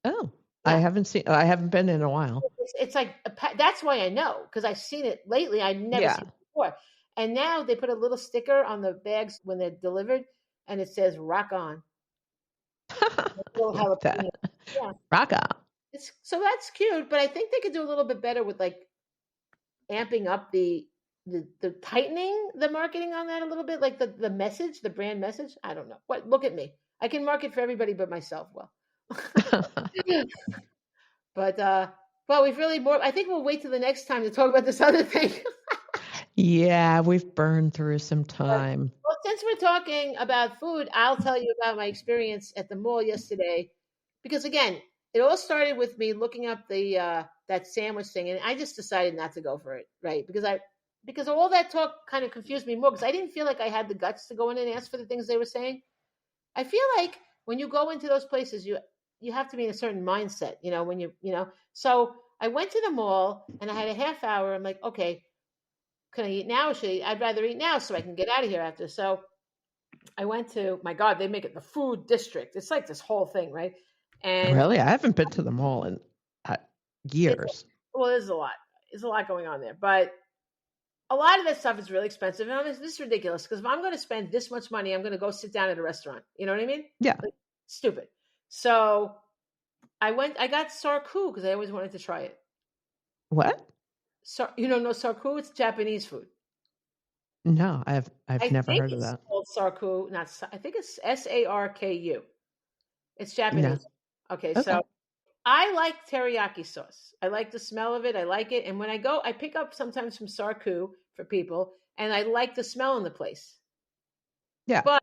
Oh, Yeah. I haven't been in a while. It's like that's why I know, because I've seen it lately. I've never seen it before. And now they put a little sticker on the bags when they're delivered, and it says "Rock On." Like that. Yeah, Rock on. so that's cute, but I think they could do a little bit better with like amping up the tightening the marketing on that a little bit, like the message, the brand message. I don't know. What? Look at me. I can market for everybody but myself. Well, but well, we've really more. I think we'll wait till the next time to talk about this other thing. Yeah, we've burned through some time. Well, since we're talking about food, I'll tell you about my experience at the mall yesterday. Because again, it all started with me looking up the that sandwich thing, and I just decided not to go for it, right? Because all that talk kind of confused me more, because I didn't feel like I had the guts to go in and ask for the things they were saying. I feel like when you go into those places, you have to be in a certain mindset, when you know. So I went to the mall and I had a half hour. I'm like, okay, can I eat now? I'd rather eat now so I can get out of here after. So I went to, my God, they make it the food district. It's like this whole thing, right? And Really? I haven't been to the mall in years. There's a lot. There's a lot going on there. But a lot of that stuff is really expensive. And this is ridiculous, because if I'm going to spend this much money, I'm going to go sit down at a restaurant. You know what I mean? Yeah. Like, stupid. So I got Sarku because I always wanted to try it. What? So, no Sarku? It's Japanese food. No, I've never heard of that. It's called Sarku. I think it's Sarku. It's Japanese. No. Okay, so I like teriyaki sauce. I like the smell of it. I like it. And when I go, I pick up sometimes from Sarku for people, and I like the smell in the place. Yeah. But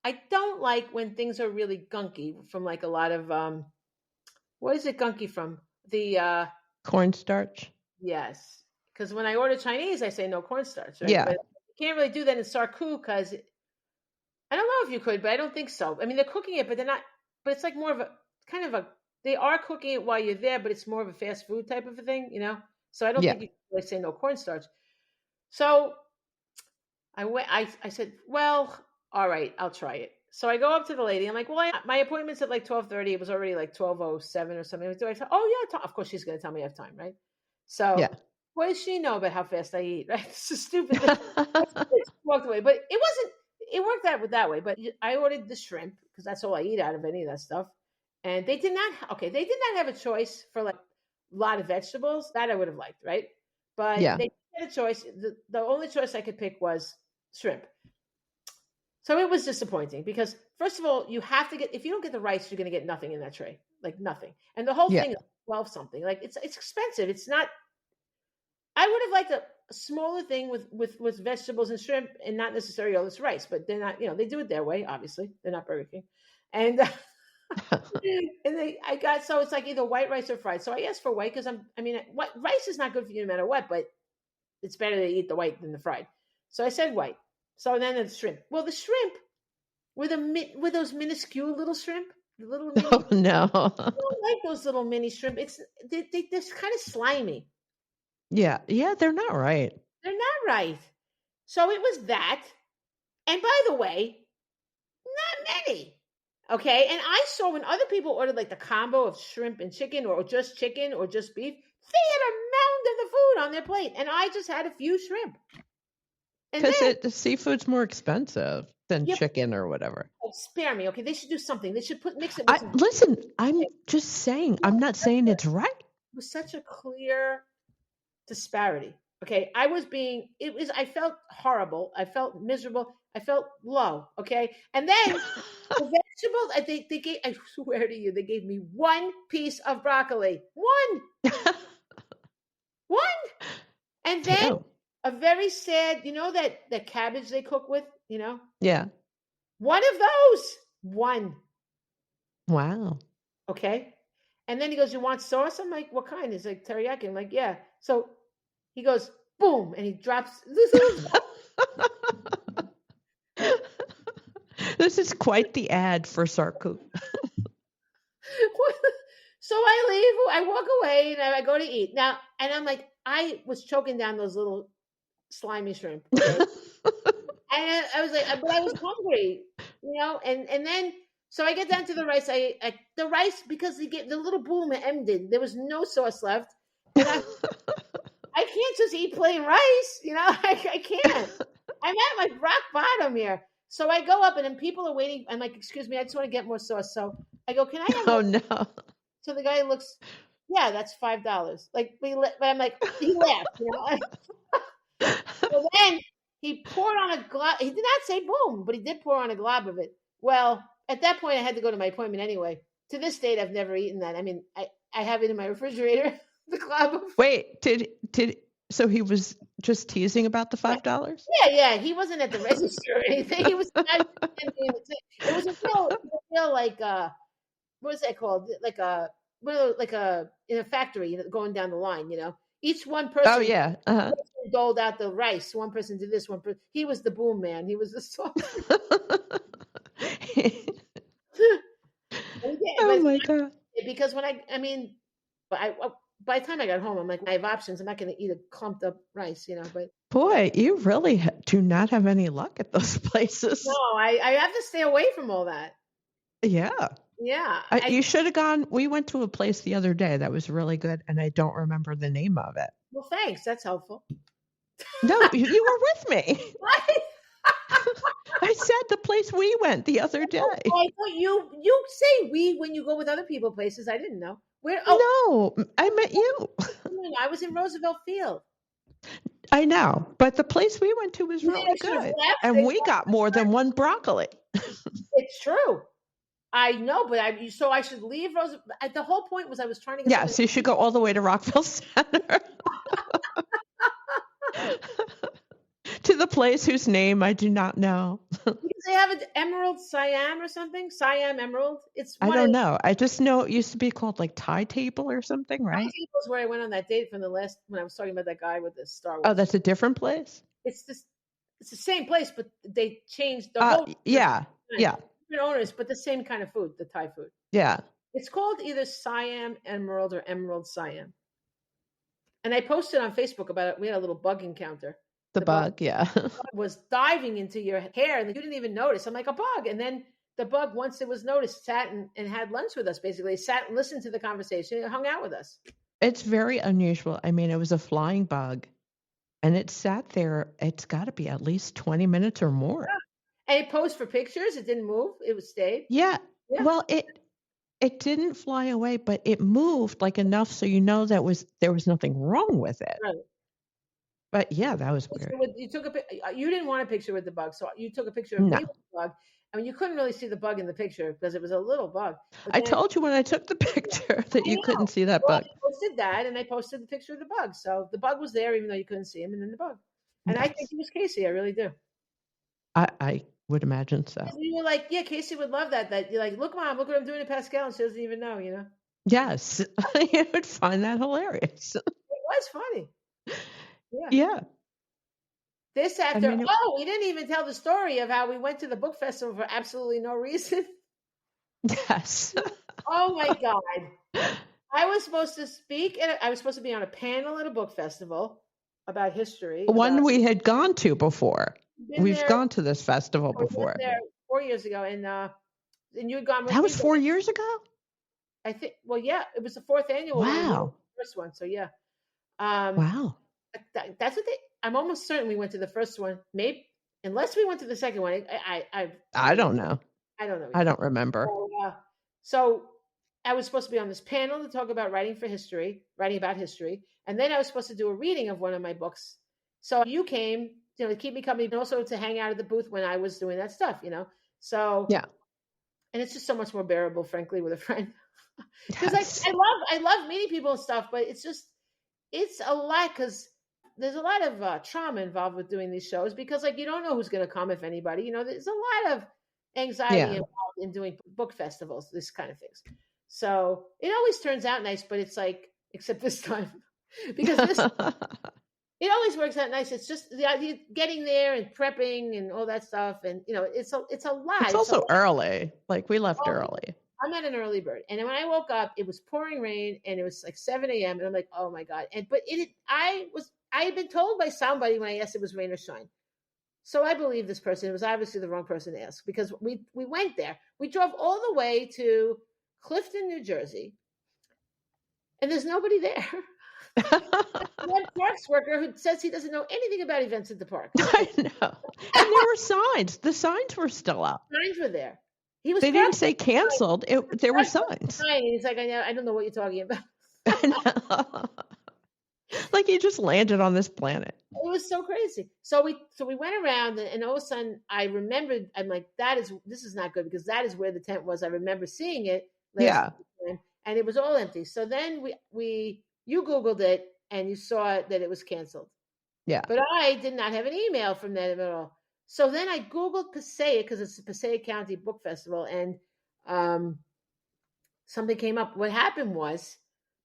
I don't like when things are really gunky from like a lot of what is it gunky from? The cornstarch. Yes. Because when I order Chinese, I say no cornstarch, right? Yeah. But you can't really do that in Sarku, because I don't know if you could, but I don't think so. I mean, they're cooking it, but they're not. But it's like more of a kind of a. They are cooking it while you're there, but it's more of a fast food type of a thing, So I don't think you can really say no cornstarch. So I went. I said, well, all right, I'll try it. So I go up to the lady. I'm like, well, my appointment's at like 12:30. It was already like 12:07 or something. I said, oh yeah, of course she's going to tell me I have time, right? So what does she know about how fast I eat, right? This is stupid. Walked away, but it wasn't. It worked out that way. But I ordered the shrimp because that's all I eat out of any of that stuff. And they did not. Okay, they did not have a choice for like a lot of vegetables that I would have liked, right? But they had a choice. The only choice I could pick was shrimp. So it was disappointing because, first of all, you have to get, if you don't get the rice, you're going to get nothing in that tray, like nothing. And the whole thing is 12 something. Like it's expensive. It's not. I would have liked a smaller thing with vegetables and shrimp, and not necessarily all this rice. But they're not. They do it their way. Obviously, they're not Burger King, and I got, so it's like either white rice or fried. So I asked for white because rice is not good for you no matter what, but it's better to eat the white than the fried. So I said white. So then the shrimp. Well, the shrimp were those minuscule little shrimp. The little mini, oh no, I don't like those little mini shrimp. They're kind of slimy. Yeah, they're not right. They're not right. So it was that. And by the way, not many. Okay, and I saw when other people ordered like the combo of shrimp and chicken or just beef, they had a mound of the food on their plate, and I just had a few shrimp. Because the seafood's more expensive than chicken or whatever. Oh, spare me, okay? They should do something. They should mix it. Listen, I'm just saying. I'm not saying it's right. It was such a clear disparity. Okay, I felt horrible. I felt miserable. I felt low. Okay, and then the vegetables. They gave. I swear to you, they gave me one piece of broccoli. One. And then a very sad. You know that cabbage they cook with. Yeah. One of those. One. Wow. Okay, And then he goes, you want sauce? I'm like, what kind? He's like, teriyaki. I'm like, yeah. So he goes, boom, and he drops this little. This is quite the ad for Sarku. So I leave, I walk away, and I go to eat. Now, and I'm like, I was choking down those little slimy shrimp. Okay? And I was like, but I was hungry, and then, so I get down to the rice. The rice, because the little boom ended. There was no sauce left. And I can't just eat plain rice, I can't. I'm at my rock bottom here. So I go up, and then people are waiting. I'm like, excuse me, I just want to get more sauce. So I go, can I have Oh, no. So the guy looks, yeah, that's $5. Like, but I'm like, he laughed, So then he poured on a glob. He did not say boom, but he did pour on a glob of it. Well, at that point, I had to go to my appointment anyway. To this date, I've never eaten that. I mean, I have it in my refrigerator, the glob of. Wait, so he was just teasing about the $5? Yeah. He wasn't at the register or anything. He was. It was a real like what is that called? Like a in a factory, going down the line. Each one person. Oh yeah. Doled out the rice. One person did this. One person. He was the boom man. He was the sauce. Oh my God. Because when by the time I got home, I'm like, I have options. I'm not going to eat a clumped up rice, But boy, you really do not have any luck at those places. No, I have to stay away from all that. Yeah. Yeah. You should have gone. We went to a place the other day that was really good, and I don't remember the name of it. Well, thanks. That's helpful. No, you were with me. What? I said the place we went the other day. I thought you say we when you go with other people places. I didn't know. Where? No, I met you. I was in Roosevelt Field. I know, but the place we went to was really good, and we got more than one broccoli. It's true. I know, but so I should leave Roosevelt. The whole point was I was trying to get. Yes, you should go all the way to Rockville Center. To the place whose name I do not know. Because they have an Emerald Siam or something. Siam Emerald. I don't know. I just know it used to be called like Thai Table or something, right? Thai Table is where I went on that date from the last, when I was talking about that guy with the Star Wars. Oh, that's a different place? It's the same place, but they changed the whole. Yeah. Different owners, but the same kind of food, the Thai food. Yeah. It's called either Siam Emerald or Emerald Siam. And I posted on Facebook about it. We had a little bug encounter. The bug, yeah. Was diving into your hair, and you didn't even notice. I'm like, a bug. And then the bug, once it was noticed, sat and had lunch with us, basically. Sat and listened to the conversation and hung out with us. It's very unusual. I mean, it was a flying bug, and it sat there. It's got to be at least 20 minutes or more. Yeah. And it posed for pictures. It didn't move. It stayed. Yeah. Well, it didn't fly away, but it moved like enough so that there was nothing wrong with it. Right. But yeah, that was weird. You didn't want a picture with the bug, so you took a picture of me with the bug. I mean, you couldn't really see the bug in the picture because it was a little bug. I told you when I took the picture that you couldn't see that bug. I posted that, and I posted the picture of the bug. So the bug was there, even though you couldn't see him, and then the bug. And I think it was Casey. I really do. I would imagine so. You were like, yeah, Casey would love that. That you're like, look, Mom, look what I'm doing to Pascale, and she doesn't even know, Yes, you would find that hilarious. It was funny. Yeah. This after, we didn't even tell the story of how we went to the book festival for absolutely no reason. Yes. Oh my God. I was supposed to speak, and I was supposed to be on a panel at a book festival about history. One we had gone to before. We've gone to this festival before. There 4 years ago, and you had gone with That was 4 years ago? I think, well, yeah, it was the fourth annual. Wow. First one, so yeah. Wow. That's what I'm almost certain we went to the first one. Maybe, unless we went to the second one. I don't know. I don't know. I don't remember. So I was supposed to be on this panel to talk about writing about history. And then I was supposed to do a reading of one of my books. So you came, to keep me company, but also to hang out at the booth when I was doing that stuff, So yeah. And it's just so much more bearable, frankly, with a friend. Because I love meeting people and stuff, but it's a lot because there's a lot of trauma involved with doing these shows because you don't know who's going to come, if anybody, there's a lot of anxiety involved in doing book festivals, this kind of things. So it always turns out nice, but it's like, except this time, because it always works out nice. It's just the idea getting there and prepping and all that stuff. And, it's a lot. It's also early. Like we left early. I'm at an early bird. And then when I woke up, it was pouring rain and it was like 7 a.m. And I'm like, oh my God. But I had been told by somebody when I asked if it was rain or shine. So I believe this person. It was obviously the wrong person to ask, because we went there. We drove all the way to Clifton, New Jersey, and there's nobody there. One parks worker who says he doesn't know anything about events at the park. I know. And there were signs. The signs were still up. Signs were there. They didn't say canceled. There were signs. He's like, I don't know what you're talking about. Like he just landed on this planet. It was so crazy. So we went around, and all of a sudden I remembered. I'm like, this is not good, because that is where the tent was. I remember seeing it last time, and it was all empty. So then you Googled it and you saw that it was canceled. Yeah. But I did not have an email from them at all. So then I Googled Passaic, because it's the Passaic County Book Festival, and something came up. What happened was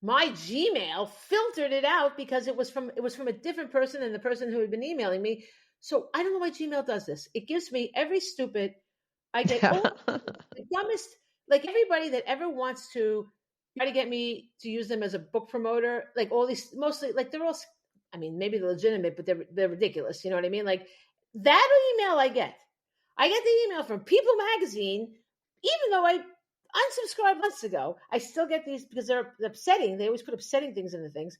my Gmail filtered it out, because it was from a different person than the person who had been emailing me. So I don't know why Gmail does this. It gives me every stupid. I get the dumbest. Like everybody that ever wants to try to get me to use them as a book promoter, like all these, mostly like they're all. I mean, maybe they're legitimate, but they're ridiculous. You know what I mean? Like that email I get the email from People Magazine, even though I unsubscribed months ago. I still get these because they're upsetting. They always put upsetting things in the things.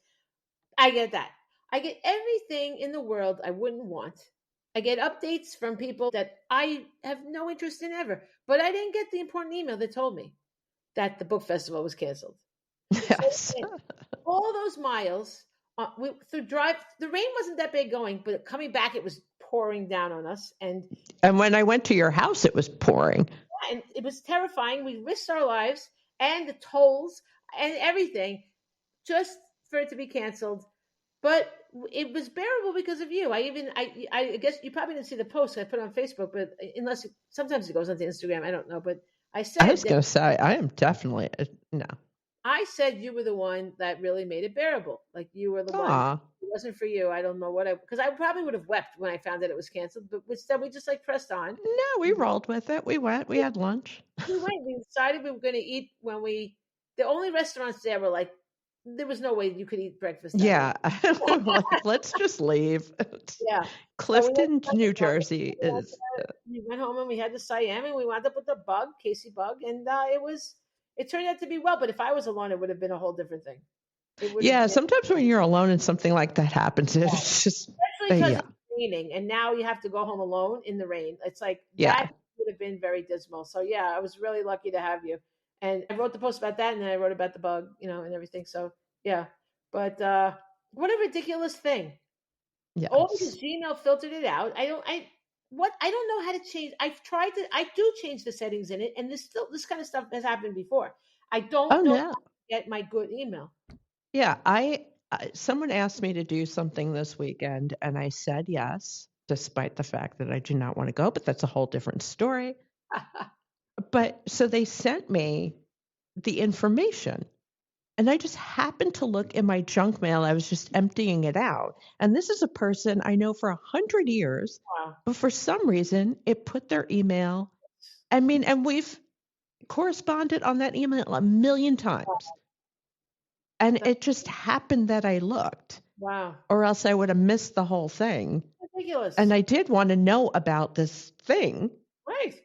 I get that. I get everything in the world I wouldn't want. I get updates from people that I have no interest in ever. But I didn't get the important email that told me that the book festival was canceled. Yes. So all those miles, the rain wasn't that big going, but coming back, it was pouring down on us. And when I went to your house, it was pouring. And it was terrifying. We risked our lives and the tolls and everything just for it to be canceled. But it was bearable because of you. I guess you probably didn't see the post I put on Facebook, but unless sometimes it goes onto Instagram, I don't know. But I was going to say, I am definitely no. I said you were the one that really made it bearable. Like you were the one. It wasn't for you. I don't know because I probably would have wept when I found that it was canceled. But instead, we just like pressed on. No, we rolled with it. We went. We had lunch. We went. We decided we were going to eat the only restaurants there were like, there was no way you could eat breakfast. Yeah. Let's just leave. Yeah. Clifton, New Jersey is. We went home and we had the Siam, and we wound up with the Casey bug. And it turned out to be well. But if I was alone, it would have been a whole different thing. Sometimes when you're alone and something like that happens, it's just. Especially because it's raining, and now you have to go home alone in the rain. It's like that would have been very dismal. So yeah, I was really lucky to have you. And I wrote the post about that, and then I wrote about the bug, and everything. So yeah, but what a ridiculous thing! Yes. All because Gmail filtered it out. I don't know how to change. I do change the settings in it, and this kind of stuff has happened before. I don't know how to get my good email. Yeah, someone asked me to do something this weekend, and I said yes, despite the fact that I do not want to go. But that's a whole different story. But so they sent me the information, and I just happened to look in my junk mail. I was just emptying it out. And this is a person I know for 100 years, but for some reason it put their email. I mean, and we've corresponded on that email a million times. And it just happened that I looked. Wow. Or else I would have missed the whole thing. Ridiculous. And I did want to know about this thing. Right.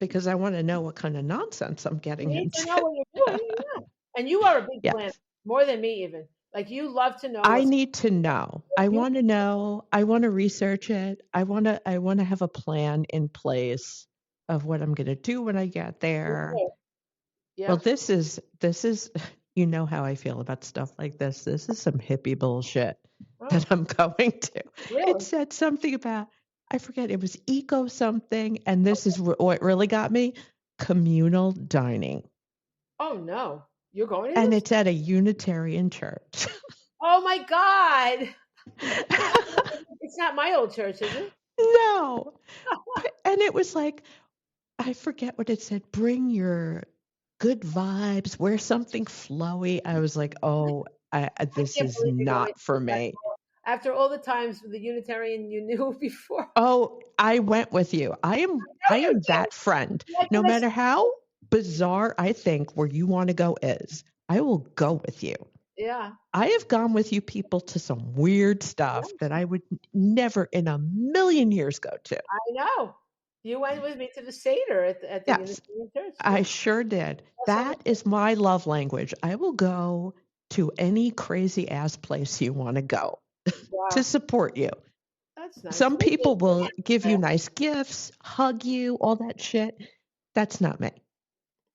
Because I want to know what kind of nonsense I'm getting into. You know what you're doing. Yeah. And you are a big planner, more than me even. Like you love to know. I need to know. I want to know. I want to research it. I want to have a plan in place of what I'm going to do when I get there. Yeah. Well, this is you know how I feel about stuff like this. This is some hippie bullshit that I'm going to. Really? It said something about, I forget, it was eco something. And this is what really got me, communal dining. Oh, no. You're going to And it's at a Unitarian church. Oh, my God. It's not my old church, is it? No. And it was like, I forget what it said. Bring your good vibes, wear something flowy. I was like, oh, this can't is believe you're going not for me. after all the times with the Unitarian you knew before. Oh, I went with you. I No, you am did. that friend. Like No this. matter how bizarre I think where you want to go is, I will go with you. Yeah. I have gone with you people to some weird stuff that I would never in a million years go to. I know. You went with me to the Seder at the Yes, Unitarian Church. I Yeah. sure did. That's so much That is my love language. I will go to any crazy ass place you want to go to wow. support you. That's nice. Some Me too. people will give you nice gifts, hug you, all that shit. That's not me.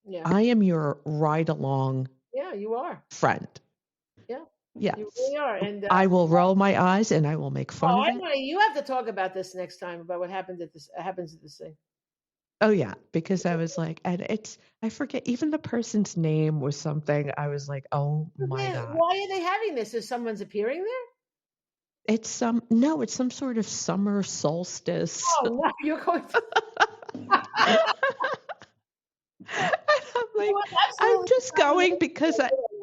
Yeah. I am your ride along Yeah, you are. friend. Yeah. Yes. You really are. And I will roll my eyes and I will make fun of I it. know you have to talk about this next time about what happened at this happens at this thing. Oh yeah, because I was like, and I forget even the person's name was something. I was like, oh my God. Why are they having this? Is someone's appearing there? It's some sort of summer solstice. Oh no, you're going to And I'm like, well, I'm absolutely just going because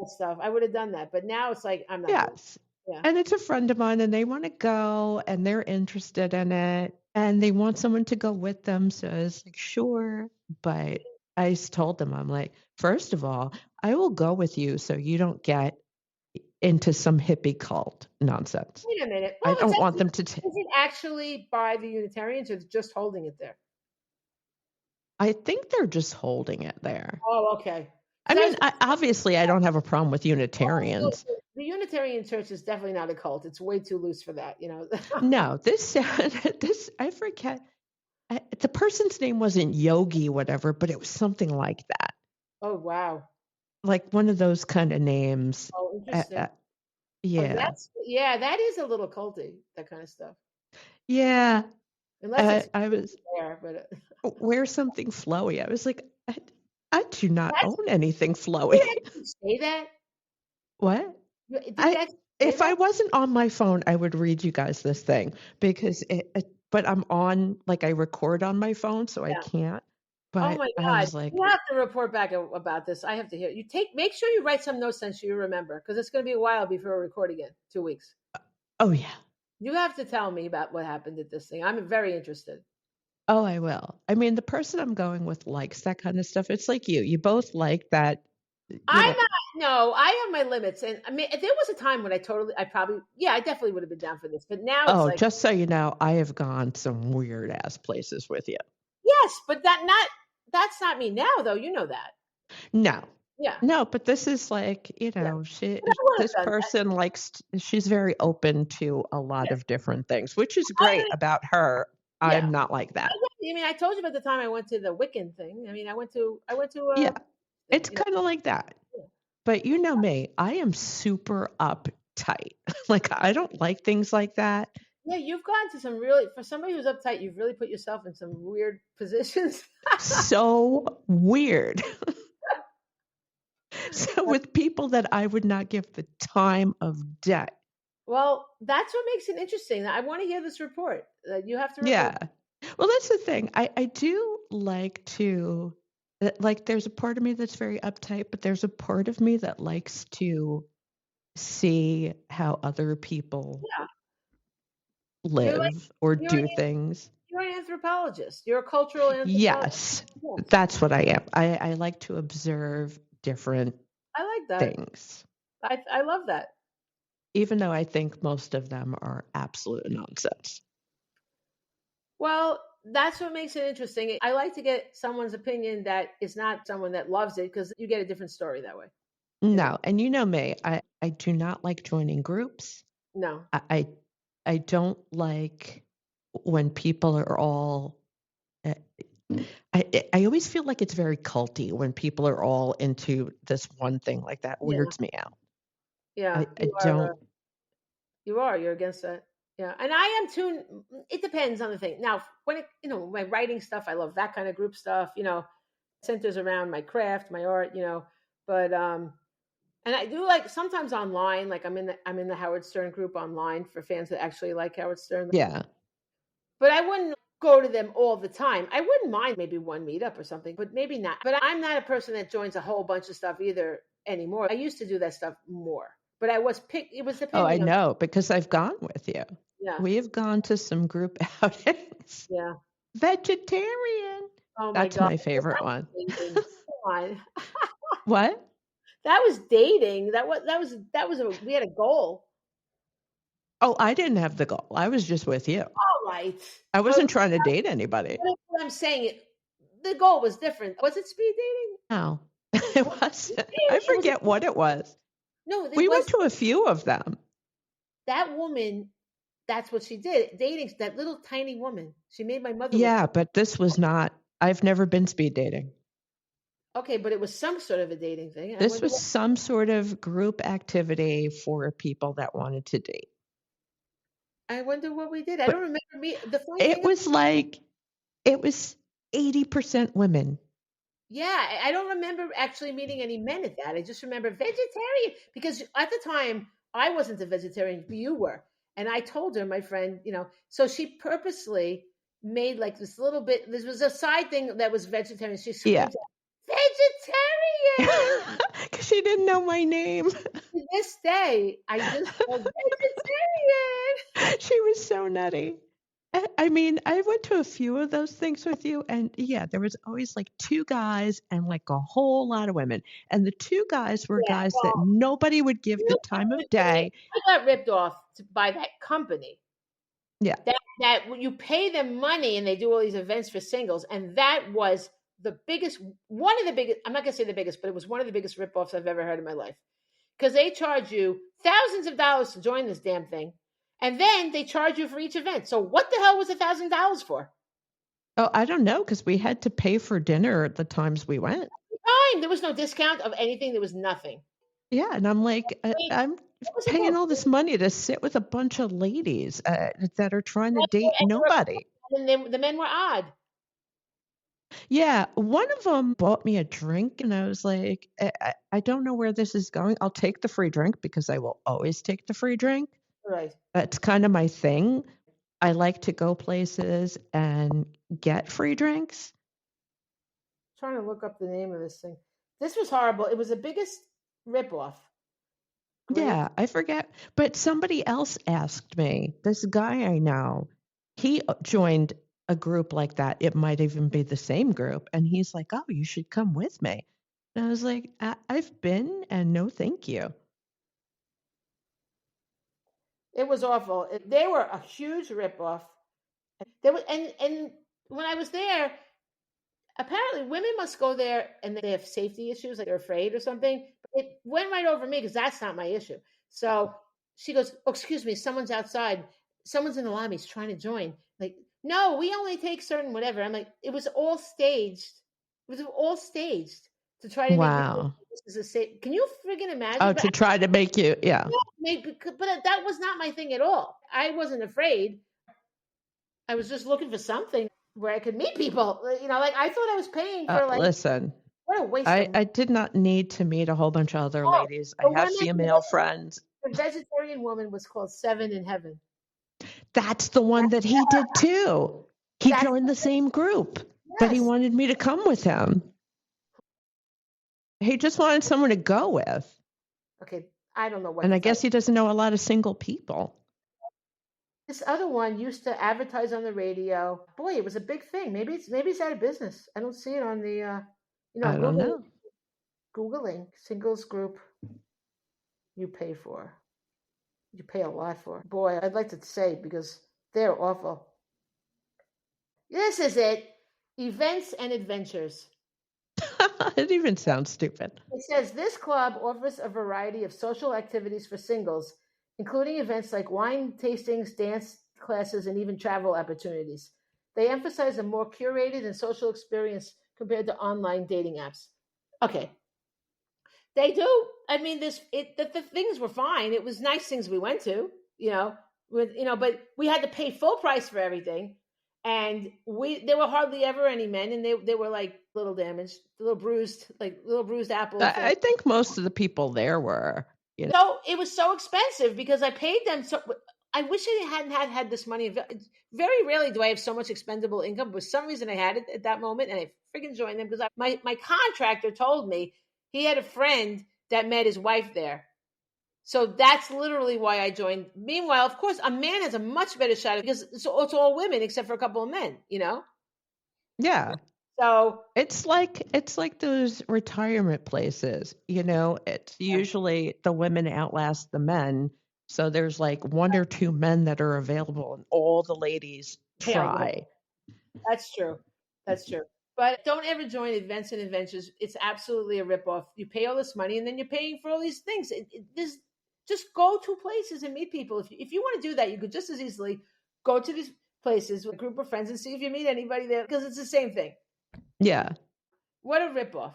stuff. I would have done that, but now it's like I'm not. yes. Yeah. And it's a friend of mine and they want to go and they're interested in it and they want someone to go with them. So I was like, sure. But I told them, I'm like, first of all, I will go with you so you don't get into some hippie cult nonsense. Wait a minute. I Well, don't want them to. is it actually by the Unitarians or just holding it there? I think they're just holding it there. Oh, okay. I mean, obviously, I don't have a problem with Unitarians. The Unitarian Church is definitely not a cult. It's way too loose for that, you know. No, this I forget. The person's name wasn't Yogi, whatever, but it was something like that. Oh wow! Like one of those kind of names. Oh, interesting. Yeah. Yeah, that is a little culty. That kind of stuff. Yeah. Unless it's I was there, but wear something flowy. I was like, I do not own anything flowy. Did you say that? What? Did if I wasn't on my phone, I would read you guys this thing because but I'm on, like I record on my phone, so I can't. But oh my I God, was like, you have to report back about this. I have to hear you. Make sure you write some notes so you remember, because it's going to be a while before we record again. 2 weeks. Oh yeah. You have to tell me about what happened at this thing. I'm very interested. Oh, I will. I mean, the person I'm going with likes that kind of stuff. It's like you both like that. I have my limits. And I mean, there was a time when I definitely would have been down for this. But now it's like, just so you know, I have gone some weird ass places with you. Yes, but that's not me now, though. You know that. No. Yeah. No, but this is like, this person she's very open to a lot of different things, which is great about her. Yeah. I'm not like that. I mean, I told you about the time I went to the Wiccan thing. I mean, I went to yeah, it's kind of like that. Yeah. But you know me, I am super uptight. Like, I don't like things like that. Yeah, you've gone to some for somebody who's uptight, you've really put yourself in some weird positions. So weird. So with people that I would not give the time of day. Well, that's what makes it interesting. I want to hear this report. You have to report. Yeah. Well, that's the thing. I do like to, like, there's a part of me that's very uptight, but there's a part of me that likes to see how other people live or do things. You're an anthropologist. You're a cultural anthropologist. Yes, that's what I am. I like to observe different things. I love that. Even though I think most of them are absolute nonsense. Well, that's what makes it interesting. I like to get someone's opinion that is not someone that loves it, because you get a different story that way. No, and you know me, I do not like joining groups. No. I don't like when people are all I always feel like it's very culty when people are all into this one thing like that. Weirds me out. Yeah. I don't. You're against that. Yeah. And I am too. It depends on the thing. Now, when my writing stuff, I love that kind of group stuff, centers around my craft, my art, but, and I do like sometimes online, like I'm in the Howard Stern group online for fans that actually like Howard Stern. Yeah. But I wouldn't go to them all the time. I wouldn't mind maybe one meetup or something, but maybe not. But I'm not a person that joins a whole bunch of stuff either anymore. I used to do that stuff more, but it was depending Oh, I on. know, because I've gone with you. Yeah. We have gone to some group outings. Yeah. Vegetarian. Oh my That's God. my favorite one. Come on. What? That was dating. We had a goal. Oh, I didn't have the goal. I was just with you. All right. I wasn't trying to date anybody. What I'm saying, the goal was different. Was it speed dating? No, it wasn't. I forget what it was. No, we went to a few of them. That woman, that's what she did. Dating that little tiny woman. She made my mother. Yeah, but this was not. I've never been speed dating. Okay, but it was some sort of a dating thing. This was some sort of group activity for people that wanted to date. I wonder what we did. I don't remember me. It was 80% women. Yeah, I don't remember actually meeting any men at that. I just remember vegetarian because at the time I wasn't a vegetarian. You were, and I told her, my friend, so she purposely made like this little bit. This was a side thing that was vegetarian. She screamed out, vegetarian, because she didn't know my name. To this day, I just called vegetarian. She was so nutty. I mean, I went to a few of those things with you, and yeah, there was always like two guys and like a whole lot of women. And the two guys were guys that nobody would give the time of day. I got ripped off by that company. Yeah. That you pay them money and they do all these events for singles. And that was the biggest, one of the biggest, I'm not going to say the biggest, but it was one of the biggest ripoffs I've ever heard in my life. Because they charge you thousands of dollars to join this damn thing. And then they charge you for each event. So what the hell was $1,000 for? Oh, I don't know, because we had to pay for dinner at the times we went. Fine. There was no discount of anything. There was nothing. Yeah, and I'm like, I'm paying all this money to sit with a bunch of ladies that are trying to date nobody. And the men were odd. Yeah, one of them bought me a drink, and I was like, I don't know where this is going. I'll take the free drink because I will always take the free drink. Right. That's kind of my thing. I like to go places and get free drinks. I'm trying to look up the name of this thing. This was horrible. It was the biggest ripoff. Yeah, I forget. But somebody else asked me, this guy I know, he joined a group like that. It might even be the same group. And he's like, oh, you should come with me. And I was like, I've been, and no, thank you. It was awful. They were a huge ripoff. There was, and when I was there, apparently women must go there and they have safety issues, like they're afraid or something. But it went right over me because that's not my issue. So she goes, oh, excuse me, someone's outside. Someone's in the lobby. He's trying to join. Like, no, we only take certain whatever. I'm like, it was all staged. It was all staged to try to wow. Make this is a safe. Can you friggin' imagine? Oh, to try to make you, yeah. But that was not my thing at all. I wasn't afraid. I was just looking for something where I could meet people. Like I thought I was paying for listen, what a waste. I did not need to meet a whole bunch of other ladies. I have female friends. The vegetarian woman was called Seven in Heaven. That's the one that he did too. He joined the same group, but he wanted me to come with him. He just wanted someone to go with. Okay, I don't know what. And I guess he doesn't know a lot of single people. This other one used to advertise on the radio. Boy, it was a big thing. Maybe it's out of business. I don't see it on the. I don't know. Googling singles group. You pay for. You pay a lot for. Boy, I'd like to say because they're awful. This is it. Events and adventures. It even sounds stupid. It says this club offers a variety of social activities for singles, including events like wine tastings, dance classes, and even travel opportunities. They emphasize a more curated and social experience compared to online dating apps. Okay. They do. I mean, the things were fine. It was nice things we went to, but we had to pay full price for everything. And there were hardly ever any men, and they were like little damaged, little bruised apples. I think most of the people there were. So it was so expensive because I paid them. So I wish I hadn't had this money. Very rarely do I have so much expendable income. But for some reason, I had it at that moment, and I freaking joined them because my contractor told me he had a friend that met his wife there. So that's literally why I joined. Meanwhile, of course, a man has a much better shot because it's all women except for a couple of men, you know? Yeah. So it's like those retirement places, it's usually the women outlast the men. So there's like one or two men that are available and all the ladies try. That's true. That's true. But don't ever join Events and Adventures. It's absolutely a ripoff. You pay all this money and then you're paying for all these things. Just go to places and meet people. If you want to do that, you could just as easily go to these places with a group of friends and see if you meet anybody there because it's the same thing. Yeah. What a ripoff.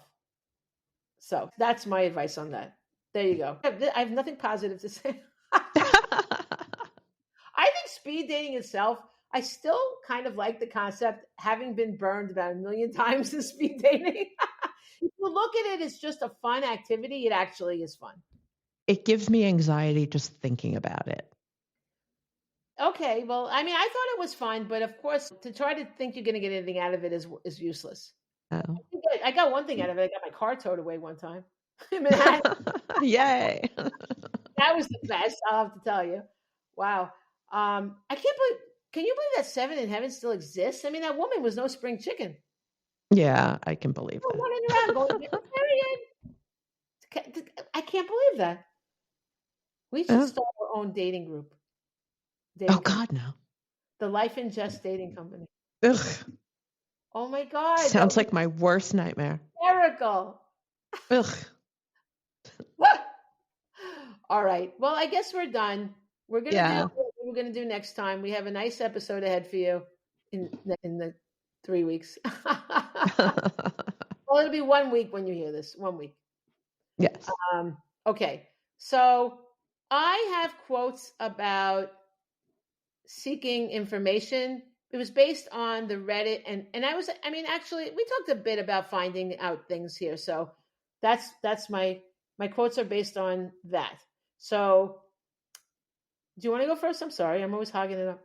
So that's my advice on that. There you go. I have nothing positive to say. I think speed dating itself, I still kind of like the concept, having been burned about 1 million times in speed dating. If you look at it as just a fun activity, it actually is fun. It gives me anxiety just thinking about it. Okay, well, I mean, I thought it was fun, but of course, to try to think you're going to get anything out of it is useless. Oh. I got one thing out of it. I got my car towed away one time. Yay. That was the best, I'll have to tell you. Wow. I can't believe, can you believe that Seven in Heaven still exists? I mean, that woman was no spring chicken. Yeah, I can believe that. Running around going, I can't believe that. We should start our own dating group. God, no. The Life and Jest dating company. Ugh. Oh my God. Sounds like my worst nightmare. Hysterical. Ugh. All right. Well, I guess we're done. We're gonna do what we're gonna do next time. We have a nice episode ahead for you in the 3 weeks. Well, it'll be 1 week when you hear this. 1 week. Yes. Okay. So I have quotes about seeking information. It was based on the Reddit, and actually, we talked a bit about finding out things here. So that's my quotes are based on that. So do you want to go first? I'm sorry. I'm always hogging it up.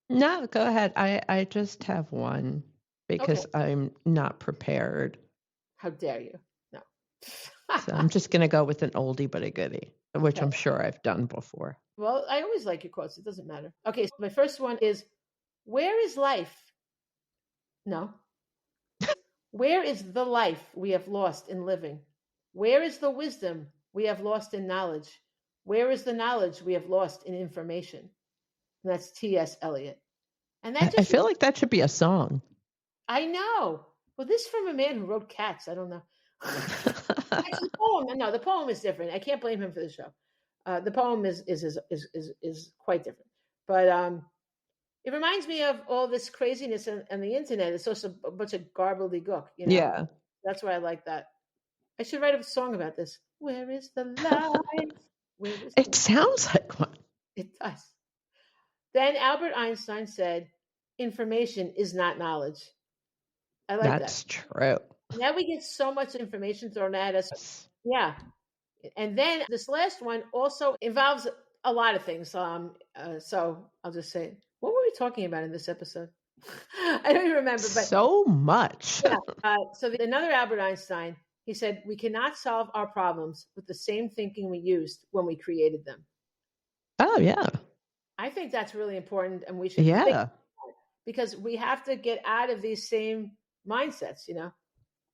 No, go ahead. I just have one because I'm not prepared. How dare you? No. So I'm just going to go with an oldie but a goodie, which I'm sure I've done before. Well, I always like your quotes. It doesn't matter. Okay, so my first one is, where is life? No. Where is the life we have lost in living? Where is the wisdom we have lost in knowledge? Where is the knowledge we have lost in information? And that's T.S. Eliot. And that I feel like that should be a song. I know. Well, this is from a man who wrote Cats. I don't know. It's a poem. No, the poem is different. I can't blame him for the show. The poem is quite different. But it reminds me of all this craziness on the internet. It's also a bunch of gobbledygook. Yeah. That's why I like that. I should write a song about this. Where is the light? It sounds like one. It does. Then Albert Einstein said, information is not knowledge. I like that. That's true. Now we get so much information thrown at us. Yeah. And then this last one also involves a lot of things. So I'll just say, what were we talking about in this episode? I don't even remember. But so much. Yeah. So another Albert Einstein, he said, we cannot solve our problems with the same thinking we used when we created them. Oh, yeah. I think that's really important. And we should think about it, because we have to get out of these same mindsets,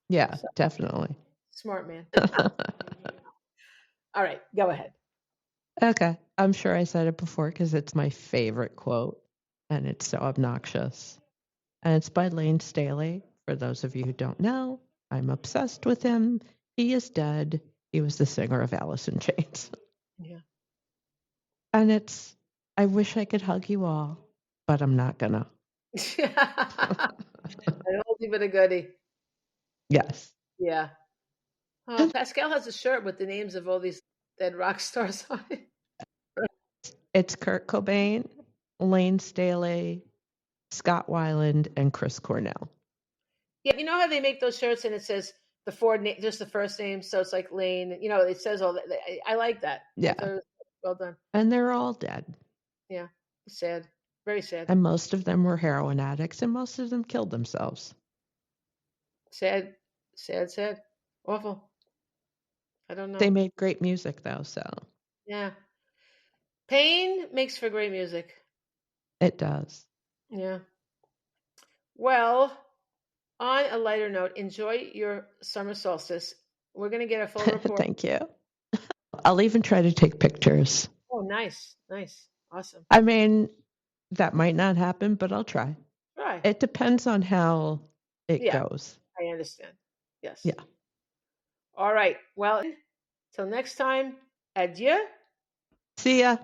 Yeah, so, definitely. Smart man. All right, go ahead. Okay. I'm sure I said it before because it's my favorite quote and it's so obnoxious. And it's by Lane Staley. For those of you who don't know, I'm obsessed with him. He is dead. He was the singer of Alice in Chains. Yeah. And it's, I wish I could hug you all, but I'm not gonna. An oldie but a goodie. Yes. Yeah. Oh, Pascale has a shirt with the names of all these dead rock stars on it. It's Kurt Cobain, Lane Staley, Scott Weiland, and Chris Cornell. Yeah, you know how they make those shirts and it says the four just the first name, so it's like Lane. It says all that. I like that. Yeah. So, well done. And they're all dead. Yeah. Sad. Very sad. And most of them were heroin addicts, and most of them killed themselves. Sad. Sad. Sad. Awful. I don't know. They made great music, though, so. Yeah. Pain makes for great music. It does. Yeah. Well, on a lighter note, enjoy your summer solstice. We're going to get a full report. Thank you. I'll even try to take pictures. Oh, nice. Nice. Awesome. I mean, that might not happen, but I'll try. Try. It depends on how it goes. I understand. Yes. Yeah. All right. Well, till next time, adieu. See ya.